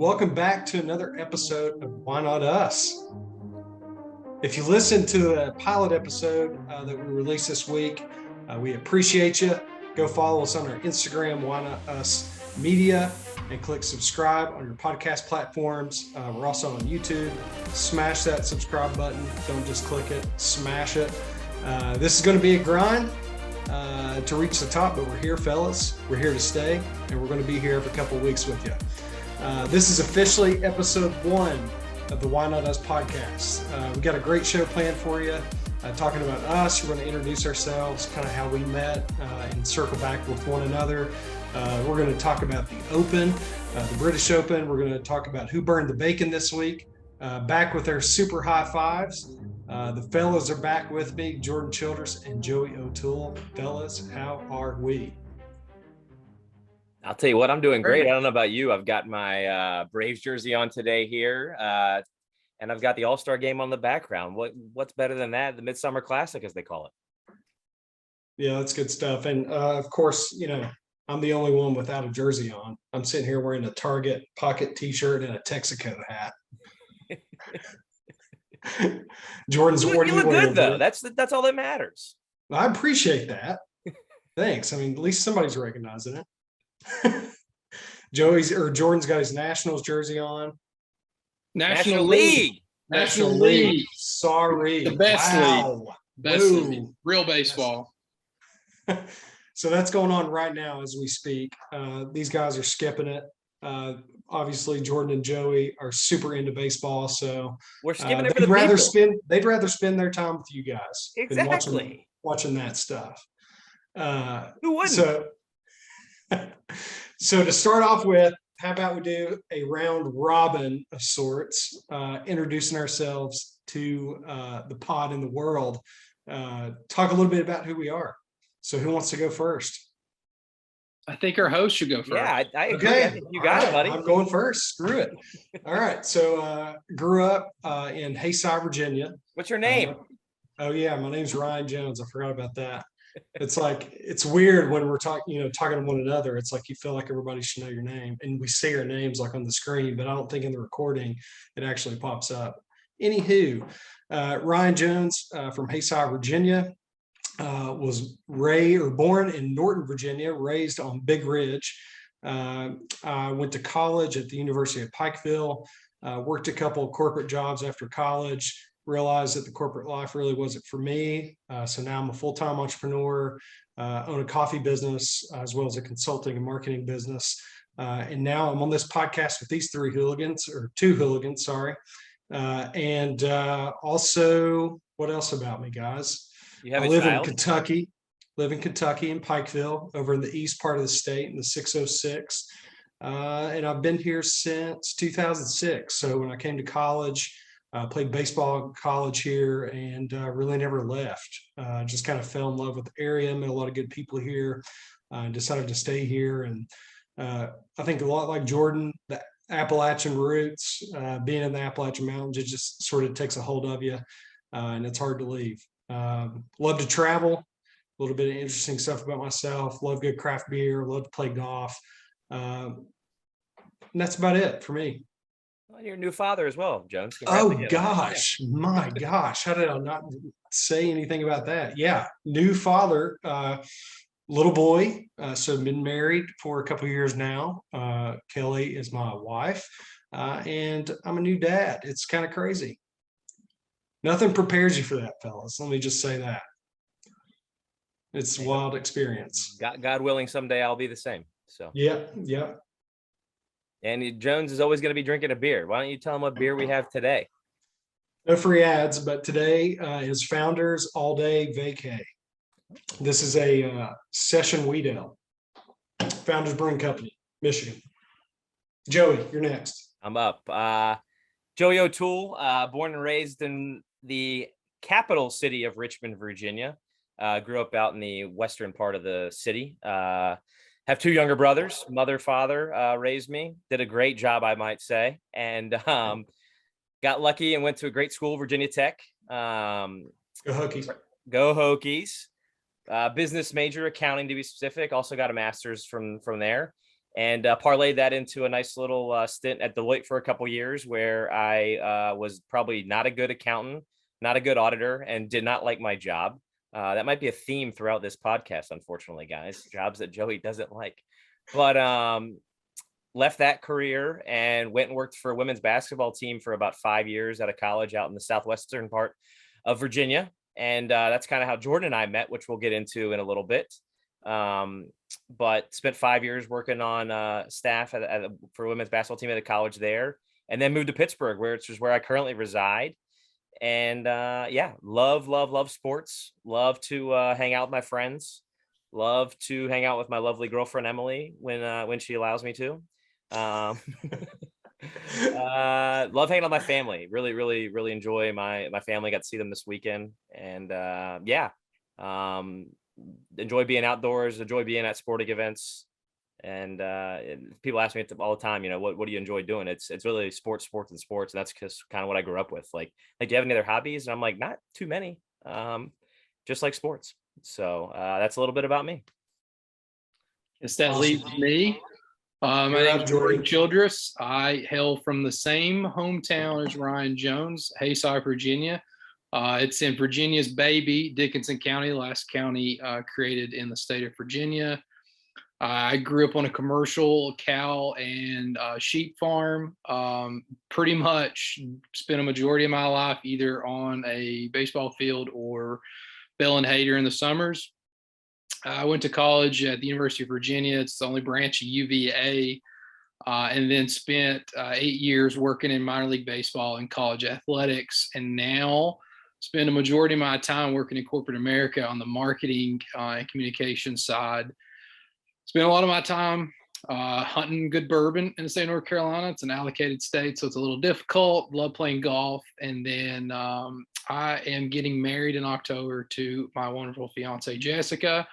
Welcome back to another episode of Why Not Us. If you listened to the pilot episode that we released this week, we appreciate you. Go follow us on our Instagram, Why Not Us Media, and click subscribe on your podcast platforms. We're also on YouTube. Smash that subscribe button. Don't just click it, smash it. This is going to be a grind to reach the top, but we're here, fellas. We're here to stay, and we're going to be here every couple of weeks with you. This is officially episode 1 of the Why Not Us podcast. We got a great show planned for you, talking about us. We're going to introduce ourselves, kind of how we met, and circle back with one another. We're going to talk about the Open, the British Open. We're going to talk about who burned the bacon this week. Back with our super high fives. The fellas are back with me, Jordan Childress and Joey O'Toole. Fellas, how are we? I'll tell you what, I'm doing great. I don't know about you. I've got my Braves jersey on today here, and I've got the All-Star game on the background. What's better than that? The Midsummer Classic, as they call it. Yeah, that's good stuff. And of course, I'm the only one without a jersey on. I'm sitting here wearing a Target pocket T-shirt and a Texaco hat. Jordan's you look good though. That's all that matters. I appreciate that. Thanks. I mean, at least somebody's recognizing it. Jordan's got his Nationals jersey on. National League. Sorry. The best league. Best league. Real baseball. So that's going on right now as we speak. These guys are skipping it. Obviously, Jordan and Joey are super into baseball, so we're skipping it for the they'd rather spend their time with you guys. Exactly. Watching that stuff. Who wouldn't? So to start off with, how about we do a round robin of sorts, introducing ourselves to the pod in the world. Talk a little bit about who we are. So who wants to go first? I think our host should go first. Yeah, I agree. Okay. I think you got it, buddy. I'm going first. Screw it. All right. So grew up in Hayside, Virginia. What's your name? Oh yeah, my name's Ryan Jones. I forgot about that. It's like, it's weird when we're talking to one another. It's like you feel like everybody should know your name, and we say our names like on the screen, but I don't think in the recording it actually pops up. Anywho, Ryan Jones from Hayside, Virginia, was born in Norton, Virginia, raised on Big Ridge. I went to college at the University of Pikeville, worked a couple of corporate jobs after college. Realized that the corporate life really wasn't for me. So now I'm a full-time entrepreneur, own a coffee business, as well as a consulting and marketing business. And now I'm on this podcast with these two hooligans, sorry. And also, what else about me, guys? I live in Kentucky, in Pikeville, over in the east part of the state in the 606. And I've been here since 2006. So when I came to college, played baseball in college here, and really never left. Just kind of fell in love with the area, met a lot of good people here, and decided to stay here. And I think a lot like Jordan, the Appalachian roots, being in the Appalachian Mountains, it just sort of takes a hold of you, and it's hard to leave. Love to travel, a little bit of interesting stuff about myself, love good craft beer, love to play golf. And that's about it for me. Well, you're a new father as well, Jones. Oh gosh, my gosh, how did I not say anything about that? Yeah, new father, little boy. So been married for a couple of years now. Kelly is my wife, and I'm a new dad. It's kind of crazy. Nothing prepares you for that, fellas. Let me just say that. It's a wild experience. God willing, someday I'll be the same. So yeah. And Jones is always going to be drinking a beer. Why don't you tell him what beer we have today? No free ads, but today is Founders All Day Vacay. This is a session wheat ale. Founders Brewing Company, Michigan. Joey, you're next. I'm up. Joey O'Toole, born and raised in the capital city of Richmond, Virginia. Grew up out in the western part of the city. Have 2 younger brothers. Mother, father raised me. Did a great job, I might say. And got lucky and went to a great school, Virginia Tech. Go Hokies. Go Hokies. Business major, accounting to be specific. Also got a master's from there. and parlayed that into a nice little stint at Deloitte for a couple years, where I was probably not a good accountant, not a good auditor, and did not like my job. That might be a theme throughout this podcast, unfortunately, guys. Jobs that Joey doesn't like. But left that career and went and worked for a women's basketball team for about 5 years at a college out in the southwestern part of Virginia. And that's kind of how Jordan and I met, which we'll get into in a little bit. But spent 5 years working on staff for a women's basketball team at a college there, and then moved to Pittsburgh, which is where I currently reside. And love sports. Love to hang out with my friends. Love to hang out with my lovely girlfriend Emily when she allows me to. Love hanging out with my family. Really enjoy my family. Got to see them this weekend, and enjoy being outdoors. Enjoy being at sporting events. And people ask me all the time, what do you enjoy doing? It's really sports. And that's just kind of what I grew up with. Like, do you have any other hobbies? And I'm like, not too many. Just like sports. So that's a little bit about me. Yes, that Awesome. leaves me. My You're name up, is Jordan. Jordan Childress. I hail from the same hometown as Ryan Jones, Hayside, Virginia. It's in Virginia's baby, Dickinson County, last county created in the state of Virginia. I grew up on a commercial cow and sheep farm. Pretty much spent a majority of my life either on a baseball field or baling hay during the summers. I went to college at the University of Virginia. It's the only branch of UVA, and then spent 8 years working in minor league baseball and college athletics, and now spend a majority of my time working in corporate America on the marketing and communication side. Spend a lot of my time hunting good bourbon in the state of North Carolina. It's an allocated state, so it's a little difficult. Love playing golf. And then I am getting married in October to my wonderful fiance, Jessica.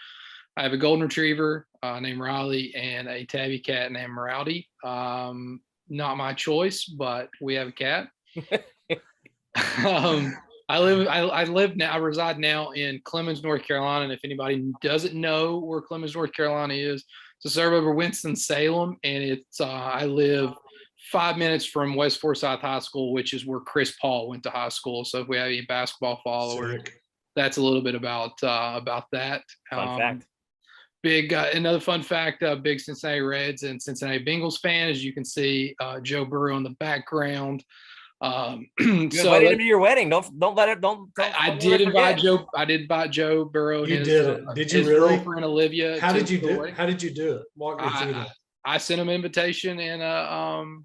I have a golden retriever named Riley and a tabby cat named Rowdy. Not my choice, but we have a cat. I reside now in Clemmons, North Carolina. And if anybody doesn't know where Clemmons, North Carolina is, it's a suburb of Winston-Salem. And it's, I live 5 minutes from West Forsyth High School, which is where Chris Paul went to high school. So if we have any basketball followers, Sick. that's a little bit about that. Fun fact. Big, another fun fact, big Cincinnati Reds and Cincinnati Bengals fan, as you can see, Joe Burrow in the background. You invited him to your wedding. Don't let it. I did invite Joe. I did invite Joe Burrow. You did it. Did you his really? Girlfriend Olivia. How to did you the do? wedding. How did you do it? Walk me through that. I sent him an invitation and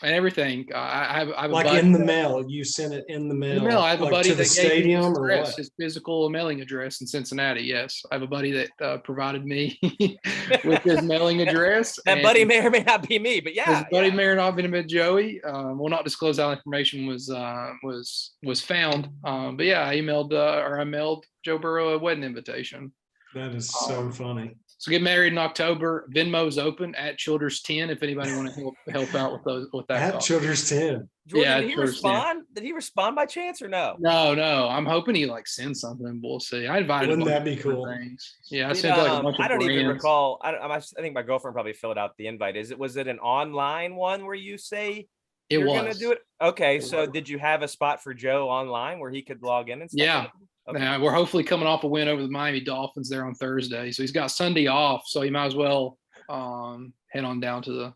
everything. I have Like a buddy in the mail. You sent it in the mail. I have a like buddy to the that gave me his stadium or address, what? his physical mailing address in Cincinnati. Yes, I have a buddy that provided me with his mailing address. That and buddy may or may not be me, but his yeah. buddy may or not have been Joey. We'll not disclose how information was found. But yeah, I mailed Joe Burrow a wedding invitation. That is so funny. So get married in October. Venmo's open at Childers 10 if anybody want to help out with that. At cost. Childers 10. Jordan, Yeah, did he first, yeah. respond? Did he respond by chance or no? No. I'm hoping he sends something. We'll see. I invited. Wouldn't a bunch that be of different cool? things. Yeah, I Did, sent like a bunch of I don't even brands. recall. I think my girlfriend probably filled out the invite. Was it an online one where you say It you're was. gonna do it? Okay, It so was. did you have a spot for Joe online where he could log in and stuff? Yeah. Okay. We're hopefully coming off a win over the Miami Dolphins there on Thursday, so he's got Sunday off. So he might as well head on down to the.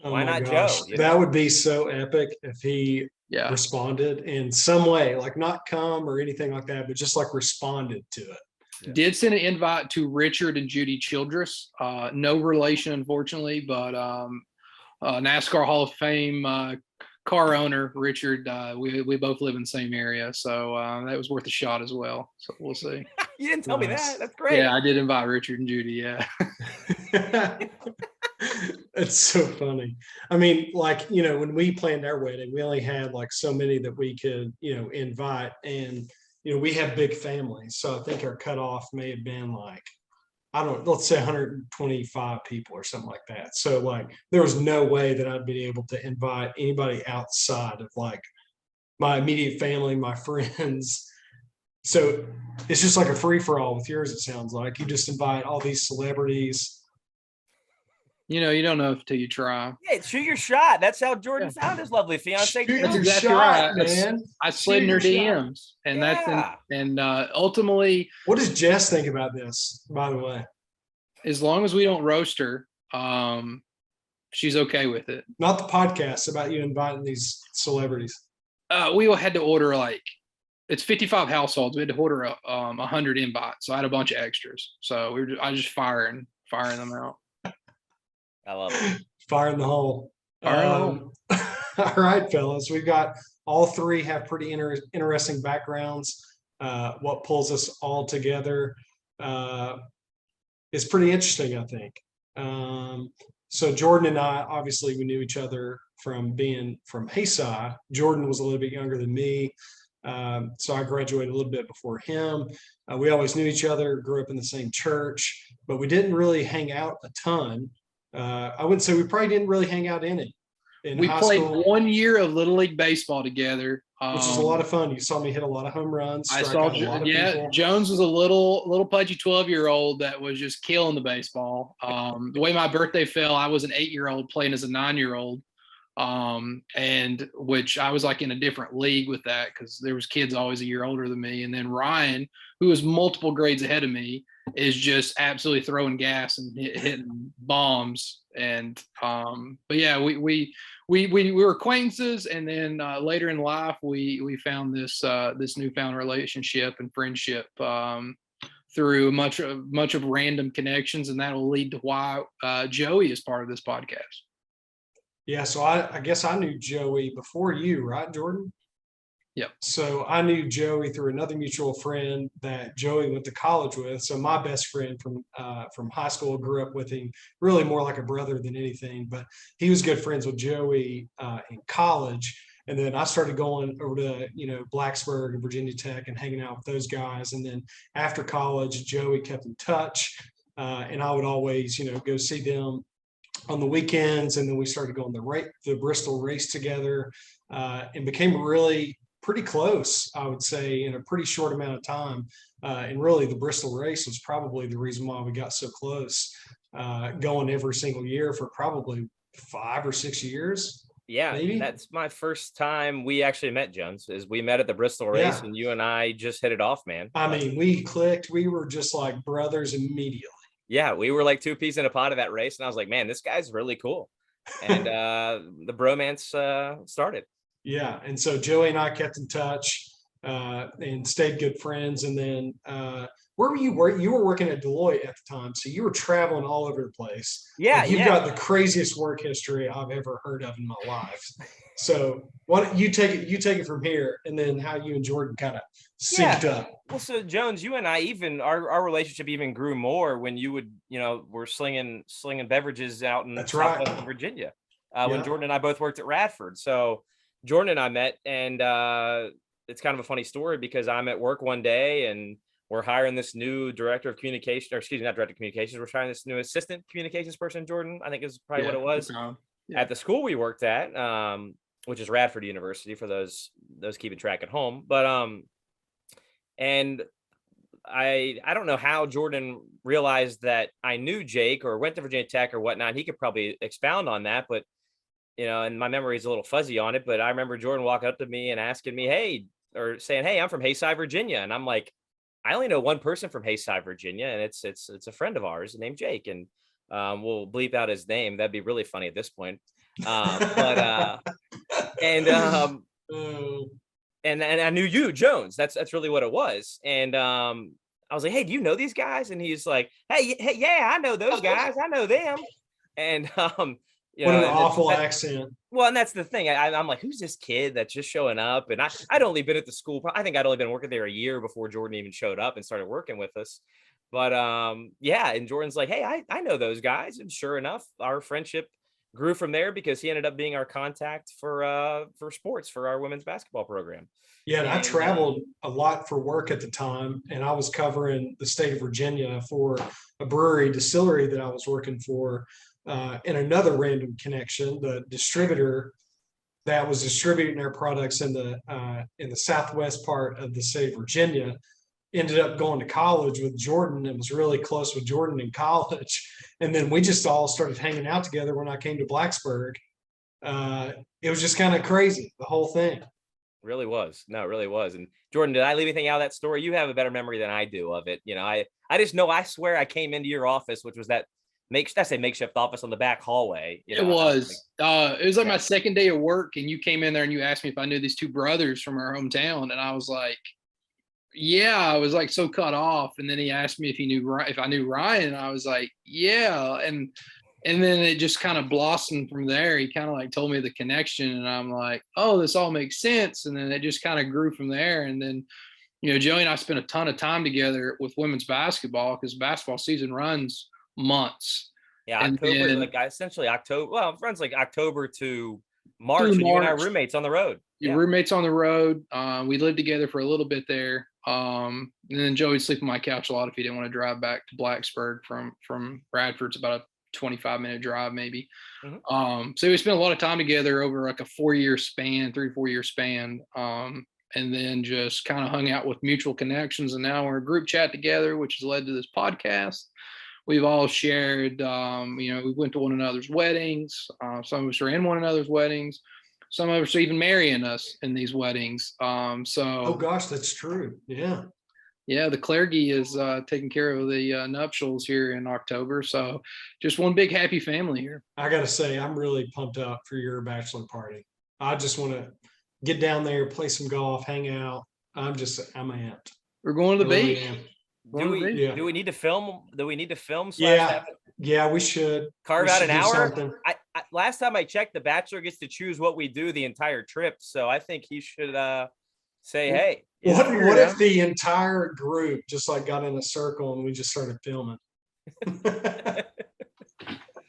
Oh Why my not gosh. Joe, you That know? would be so epic if he Yeah. responded in some way, like not come or anything like that, but just like responded to it. Yeah. Did send an invite to Richard and Judy Childress. No relation, unfortunately, but NASCAR Hall of Fame car owner Richard. We both live in the same area, so that was worth a shot as well. So we'll see. You didn't tell me Nice. that. That's great. Yeah, I did invite Richard and Judy. Yeah. It's so funny. I mean, like, when we planned our wedding, we only had like so many that we could, invite. And, we have big families. So I think our cutoff may have been like, I don't know, let's say 125 people or something like that. So like, there was no way that I'd be able to invite anybody outside of like my immediate family, my friends. So it's just like a free for all with yours. It sounds like you just invite all these celebrities. You know, you don't know until you try. Yeah, shoot your shot. That's how Jordan found his lovely fiance. Shoot That's your Jill. exactly shot, right. man. I slid in Shoot her your shot. DMs, and Yeah. ultimately, What does Jess think about this, by the way? as long as we don't roast her, she's okay with it. Not the podcast about you inviting these celebrities. We had to order like it's 55 households. We had to order 100 invites, so I had a bunch of extras. So I was just firing them out. I love it. Fire in the hole. Fire in the hole. All right, fellas. We've got all three have pretty interesting backgrounds. What pulls us all together is pretty interesting, I think. So Jordan and I, obviously, we knew each other from being from Hayside. Jordan was a little bit younger than me. So I graduated a little bit before him. We always knew each other, grew up in the same church, but we didn't really hang out a ton. I wouldn't say we probably didn't really hang out in it. We high played school, 1 year of Little League baseball together, which is a lot of fun. You saw me hit a lot of home runs. I strike saw, out a lot of people. Jones was a little pudgy 12-year-old that was just killing the baseball. The way my birthday fell, I was an 8-year-old playing as a 9-year-old, and which I was like in a different league with that because there was kids always a year older than me. And then Ryan, who was multiple grades ahead of me, is just absolutely throwing gas and hitting bombs. And but yeah, we were acquaintances, and then later in life we found this newfound relationship and friendship through much of random connections, and that will lead to why Joey is part of this podcast. Yeah, so I guess I knew Joey before you, right, Jordan? Yep. So I knew Joey through another mutual friend that Joey went to college with. So my best friend from high school, grew up with him, really more like a brother than anything. But he was good friends with Joey in college, and then I started going over to Blacksburg and Virginia Tech and hanging out with those guys. And then after college, Joey kept in touch, and I would always go see them on the weekends. And then we started going the Bristol race together, and became really pretty close, I would say, in a pretty short amount of time. And really the Bristol race was probably the reason why we got so close, going every single year for probably 5 or 6 years. Yeah, maybe. That's my first time we actually met, Jones, is we met at the Bristol race, and you and I just hit it off, man. I mean, we clicked. We were just like brothers immediately. Yeah, we were like two peas in a pod of that race, and I was like, man, this guy's really cool. And the bromance started. Yeah, and so Joey and I kept in touch and stayed good friends. And then where were you? You were working at Deloitte at the time, so you were traveling all over the place. Yeah, you've got the craziest work history I've ever heard of in my life. So why don't you take it from here, and then how you and Jordan kind of synced up. Well, so Jones, you and I, even our relationship even grew more when you would were slinging beverages out in Southwest Virginia. When Jordan and I both worked at Radford. So Jordan and I met, and it's kind of a funny story because I'm at work one day and we're hiring this new director of communication, or excuse me, not director of communications. We're trying this new assistant communications person, Jordan, I think is probably what it was, at the school we worked at, which is Radford University for those keeping track at home. But and I don't know how Jordan realized that I knew Jake or went to Virginia Tech or whatnot. He could probably expound on that, but and my memory is a little fuzzy on it, but I remember Jordan walking up to me and asking me, or saying, hey, I'm from Hayside, Virginia. And I'm like, I only know one person from Hayside, Virginia, and it's a friend of ours named Jake. And we'll bleep out his name. That'd be really funny at this point. And I knew you, Jones. That's really what it was. And I was like, hey, do you know these guys? And he's like, hey, yeah, I know those guys. I know them. And what an awful accent. Well, and that's the thing. I'm like, who's this kid that's just showing up? And I'd only been at the school. I think I'd only been working there a year before Jordan even showed up and started working with us. But yeah, and Jordan's like, hey, I know those guys. And sure enough, our friendship grew from there because he ended up being our contact for sports for our women's basketball program. Yeah, and I traveled a lot for work at the time, and I was covering the state of Virginia for a brewery distillery that I was working for. And another random connection, the distributor that was distributing their products in the southwest part of the state of Virginia ended up going to college with Jordan and was really close with Jordan in college. And then we just all started hanging out together when I came to Blacksburg. It was just kind of crazy, the whole thing. Really was. No, it really was. And Jordan, did I leave anything out of that story? You have a better memory than I do of it. I just know, I swear I came into your office, which was that makeshift office on the back hallway. It was like Yeah. my second day of work, and you came in there and you asked me if I knew these two brothers from our hometown, and I was like, yeah, I was like so cut off. And then he asked me if I knew Ryan, and I was like, yeah. And then it just kind of blossomed from there. He kind of like told me the connection, and I'm like, oh, this all makes sense. And then it just kind of grew from there. And then, Joey and I spent a ton of time together with women's basketball, because basketball season runs months. Yeah, And October, then- like essentially October. Well, it runs like October to March, Through and you and I are March. roommates on the road. Your Yeah. roommates on the road. We lived together for a little bit there. And then Joey'd sleep on my couch a lot if he didn't want to drive back to Blacksburg from Bradford. It's about a 25-minute drive, maybe. So we spent a lot of time together over like a 3 or 4 year span. And then just kind of hung out with mutual connections. And now we're a group chat together, which has led to this podcast. We've all shared, we went to one another's weddings. Some of us are in one another's weddings. Some of us are even marrying us in these weddings. Oh gosh, that's true. Yeah. Yeah, the clergy is taking care of the nuptials here in October. So just one big happy family here. I got to say, I'm really pumped up for your bachelor party. I just want to get down there, play some golf, hang out. I'm amped. We're going to the Really beach. am. Do we Yeah. do we need to film? Do we need to film? Yeah. Yeah, we should. Carve We out should an do hour. something. I last time I checked, the Bachelor gets to choose what we do the entire trip. So I think he should say, "Hey, What if the entire group just like got in a circle and we just started filming?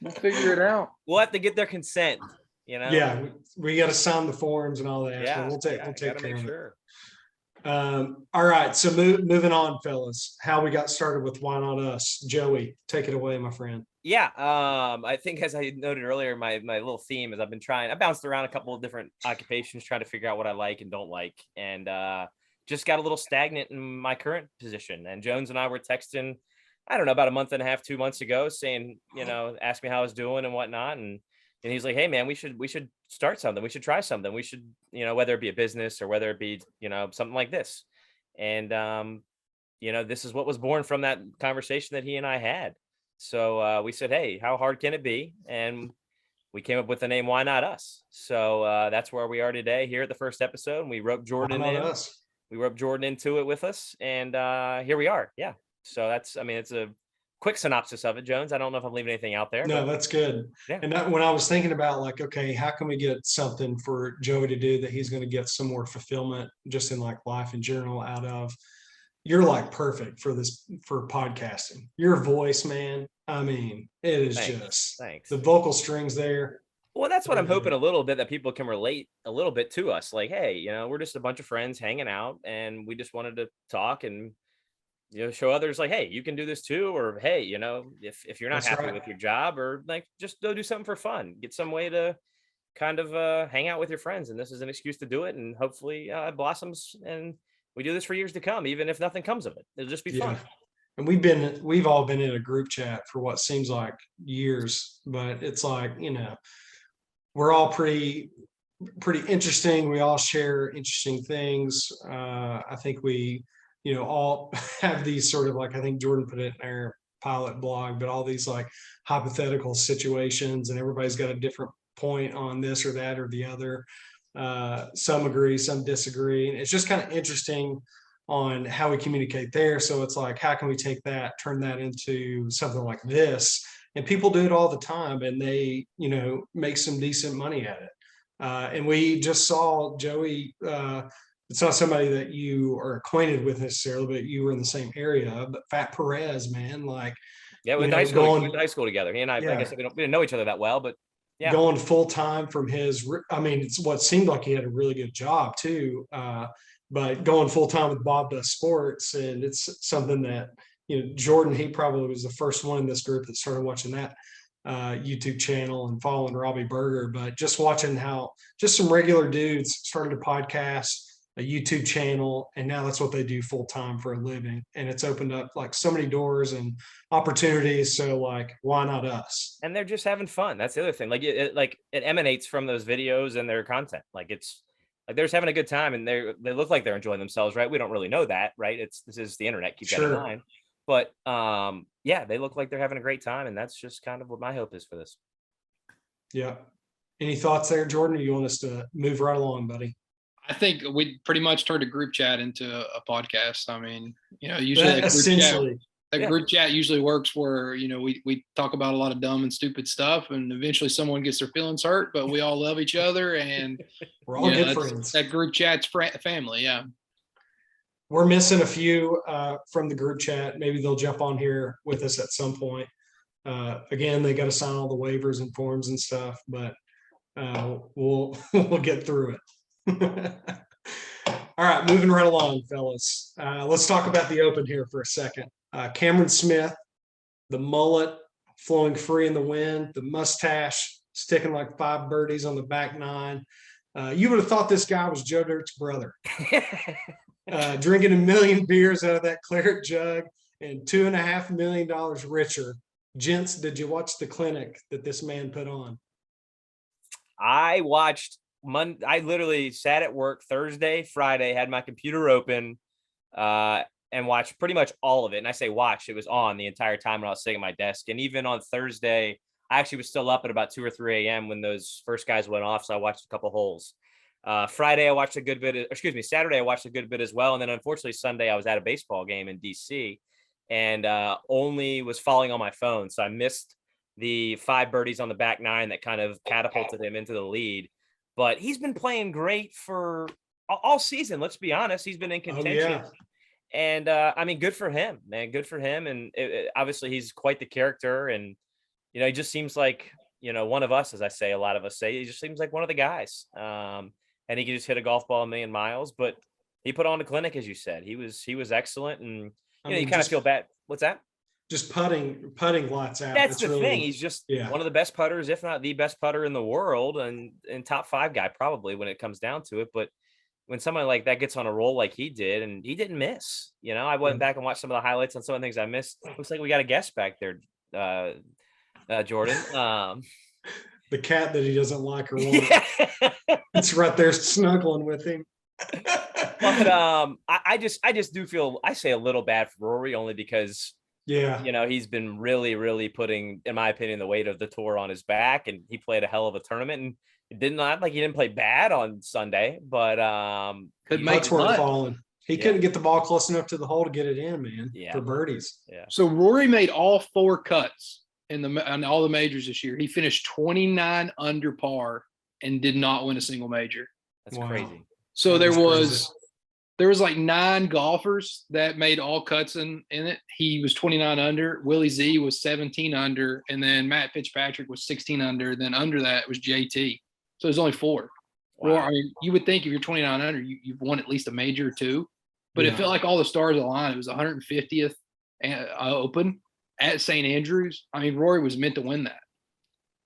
We'll figure it out. we'll have to get their consent." Yeah, we got to sign the forms and all that. Yeah. But we'll take gotta care make of it. sure. All right, so moving on, fellas. How we got started with Why Not Us? Joey, take it away, my friend. Yeah, I think as I noted earlier, my little theme is I bounced around a couple of different occupations trying to figure out what I like and don't like, and just got a little stagnant in my current position. And Jones and I were texting, I don't know, about a month and a half, 2 months ago, saying, ask me how I was doing and whatnot, and he's like, hey man, we should start something. We should try something. We should, whether it be a business or whether it be, something like this. And, this is what was born from that conversation that he and I had. So we said, hey, how hard can it be? And we came up with the name, Why Not Us? So that's where we are today here at the first episode. And we roped Jordan Why in. Not Us? We roped Jordan into it with us. And here we are. Yeah. So it's a quick synopsis of it, Jones. I don't know if I'm leaving anything out there. No, but that's good. Yeah. And when I was thinking about like, okay, how can we get something for Joey to do that he's going to get some more fulfillment just in like life in general out of? You're like perfect for podcasting. Your voice, man. I mean, it is Thanks. the vocal strings there. Well, that's what I'm hoping a little bit, that people can relate a little bit to us. Like, hey, we're just a bunch of friends hanging out, and we just wanted to talk and show others like, hey, you can do this too. Or hey, if you're not That's happy right. with your job, or like just go do something for fun, get some way to kind of hang out with your friends. And this is an excuse to do it. And hopefully it blossoms, and we do this for years to come, even if nothing comes of it. It'll just be fun. And we've all been in a group chat for what seems like years, but it's like, we're all pretty interesting. We all share interesting things. I think we, all have these sort of like, I think Jordan put it in our pilot blog, but all these like hypothetical situations, and everybody's got a different point on this or that or the other. Some agree, some disagree. And it's just kind of interesting on how we communicate there. So it's like, how can we take that, turn that into something like this? And people do it all the time, and they, make some decent money at it. And we just saw Joey, it's not somebody that you are acquainted with necessarily, but you were in the same area. But Fat Perez, man, like, Yeah, we went to high school together. He and I guess we didn't know each other that well, but yeah, going full time from his. I mean, it's what seemed like he had a really good job too. But going full time with Bob Does Sports, and it's something that Jordan, he probably was the first one in this group that started watching that YouTube channel and following Robbie Berger. But just watching how just some regular dudes started a podcast, a YouTube channel, and now that's what they do full time for a living. And it's opened up like so many doors and opportunities. So like, why not us? And they're just having fun. That's the other thing. Like it emanates from those videos and their content. Like it's like they're just having a good time, and they look like they're enjoying themselves, right? We don't really know that, right? This is the internet. Keep that in Sure. mind. But yeah, they look like they're having a great time, and that's just kind of what my hope is for this. Yeah. Any thoughts there, Jordan? Or you want us to move right along, buddy? I think we pretty much turned a group chat into a podcast. I mean, usually That essentially. that Yeah. group chat usually works where, we talk about a lot of dumb and stupid stuff, and eventually someone gets their feelings hurt, but we all love each other, and We're all good that's- friends. that group chat's family. Yeah. We're missing a few from the group chat. Maybe they'll jump on here with us at some point. Again, they got to sign all the waivers and forms and stuff, but we'll we'll get through it. All right, moving right along, fellas. Let's talk about the Open here for a second. Cameron Smith, the mullet flowing free in the wind, the mustache sticking like 5 birdies on the back 9. You would have thought this guy was Joe Dirt's brother. Drinking 1 million beers out of that claret jug and $2.5 million richer. Gents, did you watch the clinic that this man put on? I watched I literally sat at work Thursday, Friday, had my computer open, and watched pretty much all of it. And I say watch, it was on the entire time when I was sitting at my desk. And even on Thursday, I actually was still up at about 2 or 3 a.m. when those first guys went off. So I watched a couple holes. Friday, I watched a good bit. Saturday, I watched a good bit as well. And then unfortunately, Sunday, I was at a baseball game in DC and only was following on my phone. So I missed the 5 birdies on the back 9 that kind of catapulted him into the lead. But he's been playing great for all season. Let's be honest. He's been in contention. yeah. And I mean, good for him, man. Good for him. And obviously, he's quite the character. And, he just seems like, one of us, as I say, a lot of us say, he just seems like one of the guys. And he can just hit a golf ball 1,000,000 miles. But he put on a clinic, as you said. He was excellent. And, I you mean, kind of just- feel bad. What's that? Just putting lights out. That's the really, thing. He's just yeah. one of the best putters, if not the best putter in the world, and top 5 guy probably when it comes down to it. But when someone like that gets on a roll like he did, and he didn't miss, I went back and watched some of the highlights on some of the things I missed. Looks like we got a guest back there, Jordan. The cat that he doesn't like or want. It's right there snuggling with him. But I just do feel, I say a little bad for Rory only because Yeah. he's been really, really putting, in my opinion, the weight of the tour on his back, and he played a hell of a tournament, and it did not like he didn't play bad on Sunday, but Could he- make That's where putt. it's falling. He Yeah. couldn't get the ball close enough to the hole to get it in, man. Yeah. For birdies. yeah. So Rory made all 4 cuts in all the majors this year. He finished 29 under par and did not win a single major. That's Wow. crazy. So That is there was like 9 golfers that made all cuts in it. He was 29 under. Willie Z was 17 under, and then Matt Fitzpatrick was 16 under. Then under that was JT. So there's only 4. Wow. Or I mean, you would think if you're 29 under, you've won at least a major or 2. But it Yeah. felt like all the stars aligned. It was 150th Open at St. Andrews. I mean, Rory was meant to win that.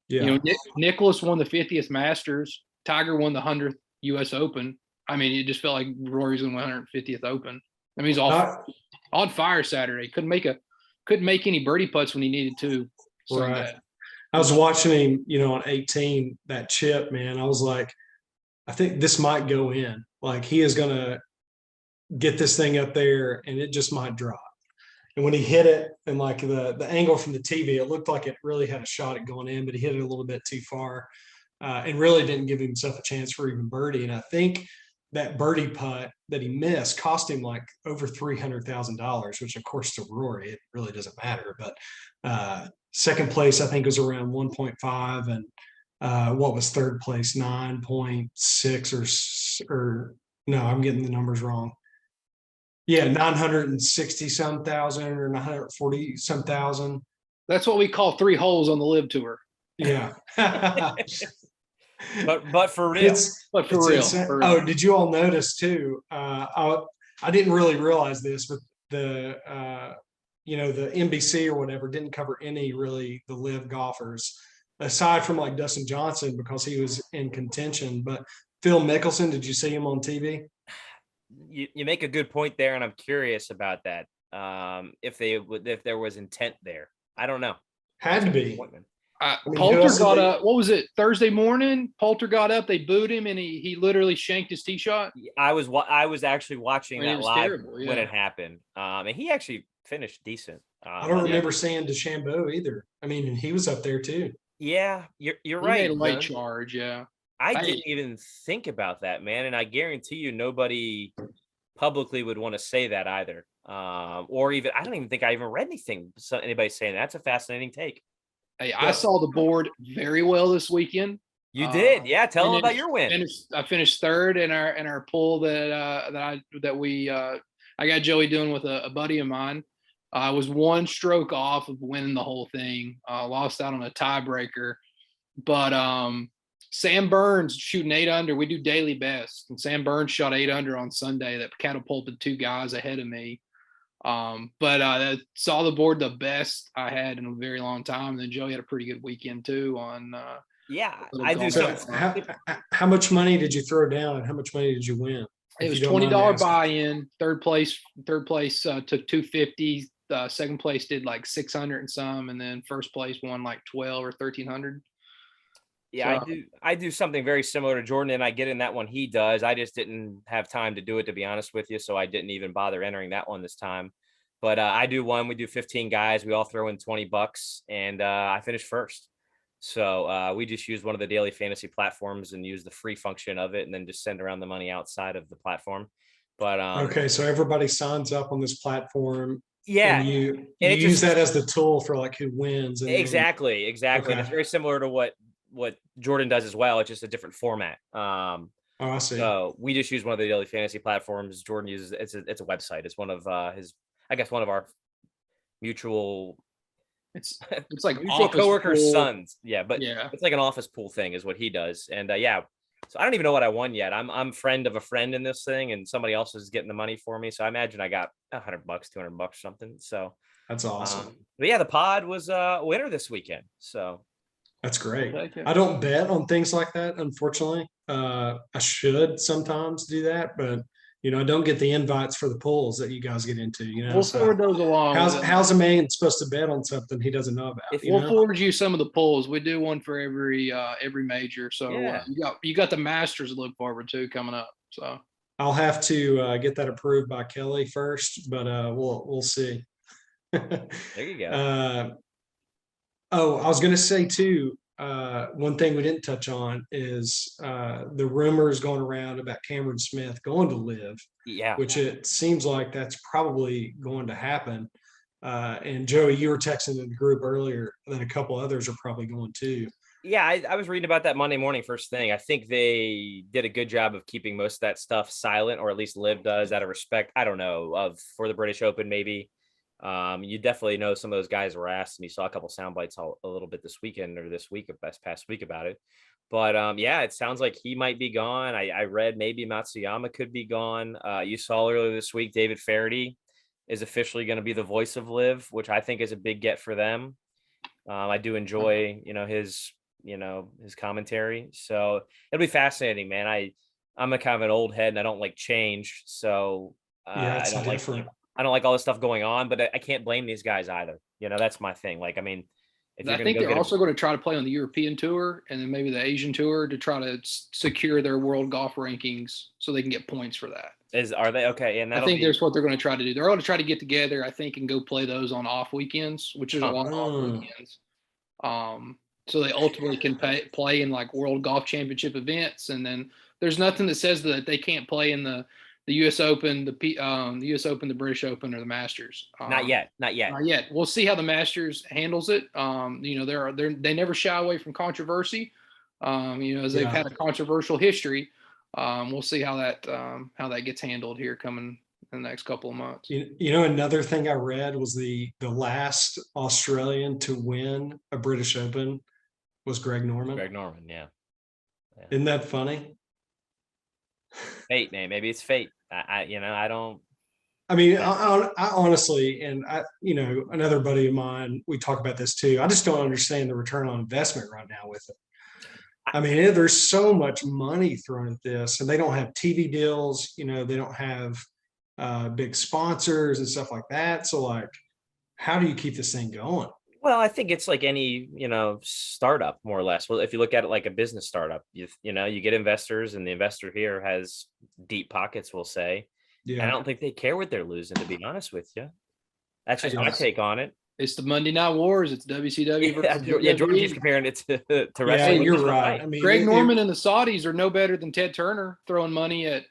Yeah. Nicholas won the 50th Masters. Tiger won the 100th U.S. Open. I mean, it just felt like Rory's in the 150th Open. I mean, he's on fire Saturday. Couldn't make any birdie putts when he needed to. Sunday. Right. I was watching him, on 18, that chip, man. I was like, I think this might go in. Like he is going to get this thing up there and it just might drop. And when he hit it and like the angle from the TV, it looked like it really had a shot at going in, but he hit it a little bit too far and really didn't give himself a chance for even birdie. And I think that birdie putt that he missed cost him like over $300,000, which of course to Rory, it really doesn't matter. But second place, I think was around 1.5 and what was third place, 9.6 or no, I'm getting the numbers wrong. Yeah, 960 some thousand or 940 some thousand. That's what we call 3 holes on the Live Tour. Yeah. But for real, But for It's real. insane. for real. Oh, did you all notice too? I didn't really realize this, but the the NBC or whatever didn't cover any really the live golfers aside from like Dustin Johnson because he was in contention. But Phil Mickelson, did you see him on TV? you make a good point there, and I'm curious about that. If there was intent there, I don't know. Had to be. Disappointment. mean, who Poulter else did got they- up. What was it? Thursday morning. Poulter got up. They booed him, and he literally shanked his tee shot. I was actually watching I mean, it that was live terrible, when yeah. it happened, and he actually finished decent. I don't Yeah. remember seeing DeChambeau either. I mean, and he was up there too. Yeah, you're He right. made a late Jones. charge. Yeah. I Hey. didn't even think about that, man, and I guarantee you nobody publicly would want to say that either. Or even I don't even think I even read anything. Anybody saying that's a fascinating take. Hey, I saw the board very well this weekend. You did, yeah. Tell them about finished- your win. I finished third in our pool that I got Joey doing with a buddy of mine. I was one stroke off of winning the whole thing. Lost out on a tiebreaker, but Sam Burns shooting 8 under. We do daily best, and Sam Burns shot 8 under on Sunday. That catapulted 2 guys ahead of me. But I saw the board the best I had in a very long time. And then Joey had a pretty good weekend too on. Yeah, little I do. golf So Something. how much money did you throw down, and how much money did you win? It If was you don't mind me $20 asking. buy-in. Third place took 250. Second place did like 600 and some, and then first place won like 12 or 1300. Yeah, So- I do something very similar to Jordan, and I get in that one he does. I just didn't have time to do it, to be honest with you, so I didn't even bother entering that one this time. But I do one. We do 15 guys. We all throw in $20, and I finished first. So we just use one of the daily fantasy platforms and use the free function of it, and then just send around the money outside of the platform. But Okay, so everybody signs up on this platform, yeah, and you and it use just- that as the tool for like who wins. And then- exactly. And Okay. it's very similar to what Jordan does as well. It's just a different format. Oh, I see. So we just use one of the daily fantasy platforms. Jordan uses it's a website. It's one of one of our mutual It's like mutual office coworkers' pool. sons. Yeah, but Yeah. it's like an office pool thing is what he does. And yeah, so I don't even know what I won yet. I'm friend of a friend in this thing, and somebody else is getting the money for me. So I imagine I got $100, $200 or something. So That's awesome. but yeah, the pod was a winner this weekend. So That's great. Take it. I don't bet on things like that, unfortunately. I should sometimes do that, but I don't get the invites for the pools that you guys get into. We'll So forward those along. how's a man supposed to bet on something he doesn't know about? If We'll forward you some of the polls. We do one for every major. So Yeah. you got the Masters to look forward to coming up. So I'll have to get that approved by Kelly first, but we'll see. there you go. I was going to say too, one thing we didn't touch on is the rumors going around about Cameron Smith going to live, Yeah. which it seems like that's probably going to happen. And Joey, you were texting in the group earlier that a couple others are probably going too. Yeah, I was reading about that Monday morning first thing. I think they did a good job of keeping most of that stuff silent, or at least Liv does out of respect. I don't know, for the British Open, maybe. You definitely know some of those guys were asked, and you saw a couple sound bites a little bit this weekend or this past week about it. But yeah, it sounds like he might be gone. I read maybe Matsuyama could be gone. You saw earlier this week, David Faraday is officially going to be the voice of Liv, which I think is a big get for them. I do enjoy, his commentary. So it'll be fascinating, man. I'm a kind of an old head and I don't like change. So Yeah, it's I don't different. I don't like all this stuff going on, but I can't blame these guys either. That's my thing. Like, I mean, if you're I going think to go they're get also going to try to play on the European tour and then maybe the Asian tour to try to secure their world golf rankings so they can get points for that. are they okay? And I think that's what they're going to try to do. They're going to try to get together, I think, and go play those on off weekends, which is a lot of off Oh. weekends. So they ultimately can play in like World Golf Championship events, and then there's nothing that says that they can't play in the U.S. Open, the U.S. Open, the British Open, or the Masters. not yet. Not yet. We'll see how the Masters handles it. They never shy away from controversy. As they've Yeah. had a controversial history. We'll see how that gets handled here coming in the next couple of months. Another thing I read was the last Australian to win a British Open was Greg Norman. Greg Norman, yeah. Isn't that funny? Fate, man. Maybe it's fate. I don't. I mean, I honestly, and another buddy of mine, we talk about this too. I just don't understand the return on investment right now with it. I mean, there's so much money thrown at this, and they don't have TV deals. They don't have big sponsors and stuff like that. So, like, how do you keep this thing going? Well, I think it's like any, startup more or less. Well, if you look at it like a business startup, you get investors, and the investor here has deep pockets, we'll say. And I Yeah, don't think they care what they're losing, to be honest with you. That's just my Yes. take on it. It's the Monday Night Wars. It's WCW Yeah, versus Jordan keeps WWE. comparing it to yeah, wrestling. which you're is right. I mean, Greg Norman and the Saudis are no better than Ted Turner throwing money at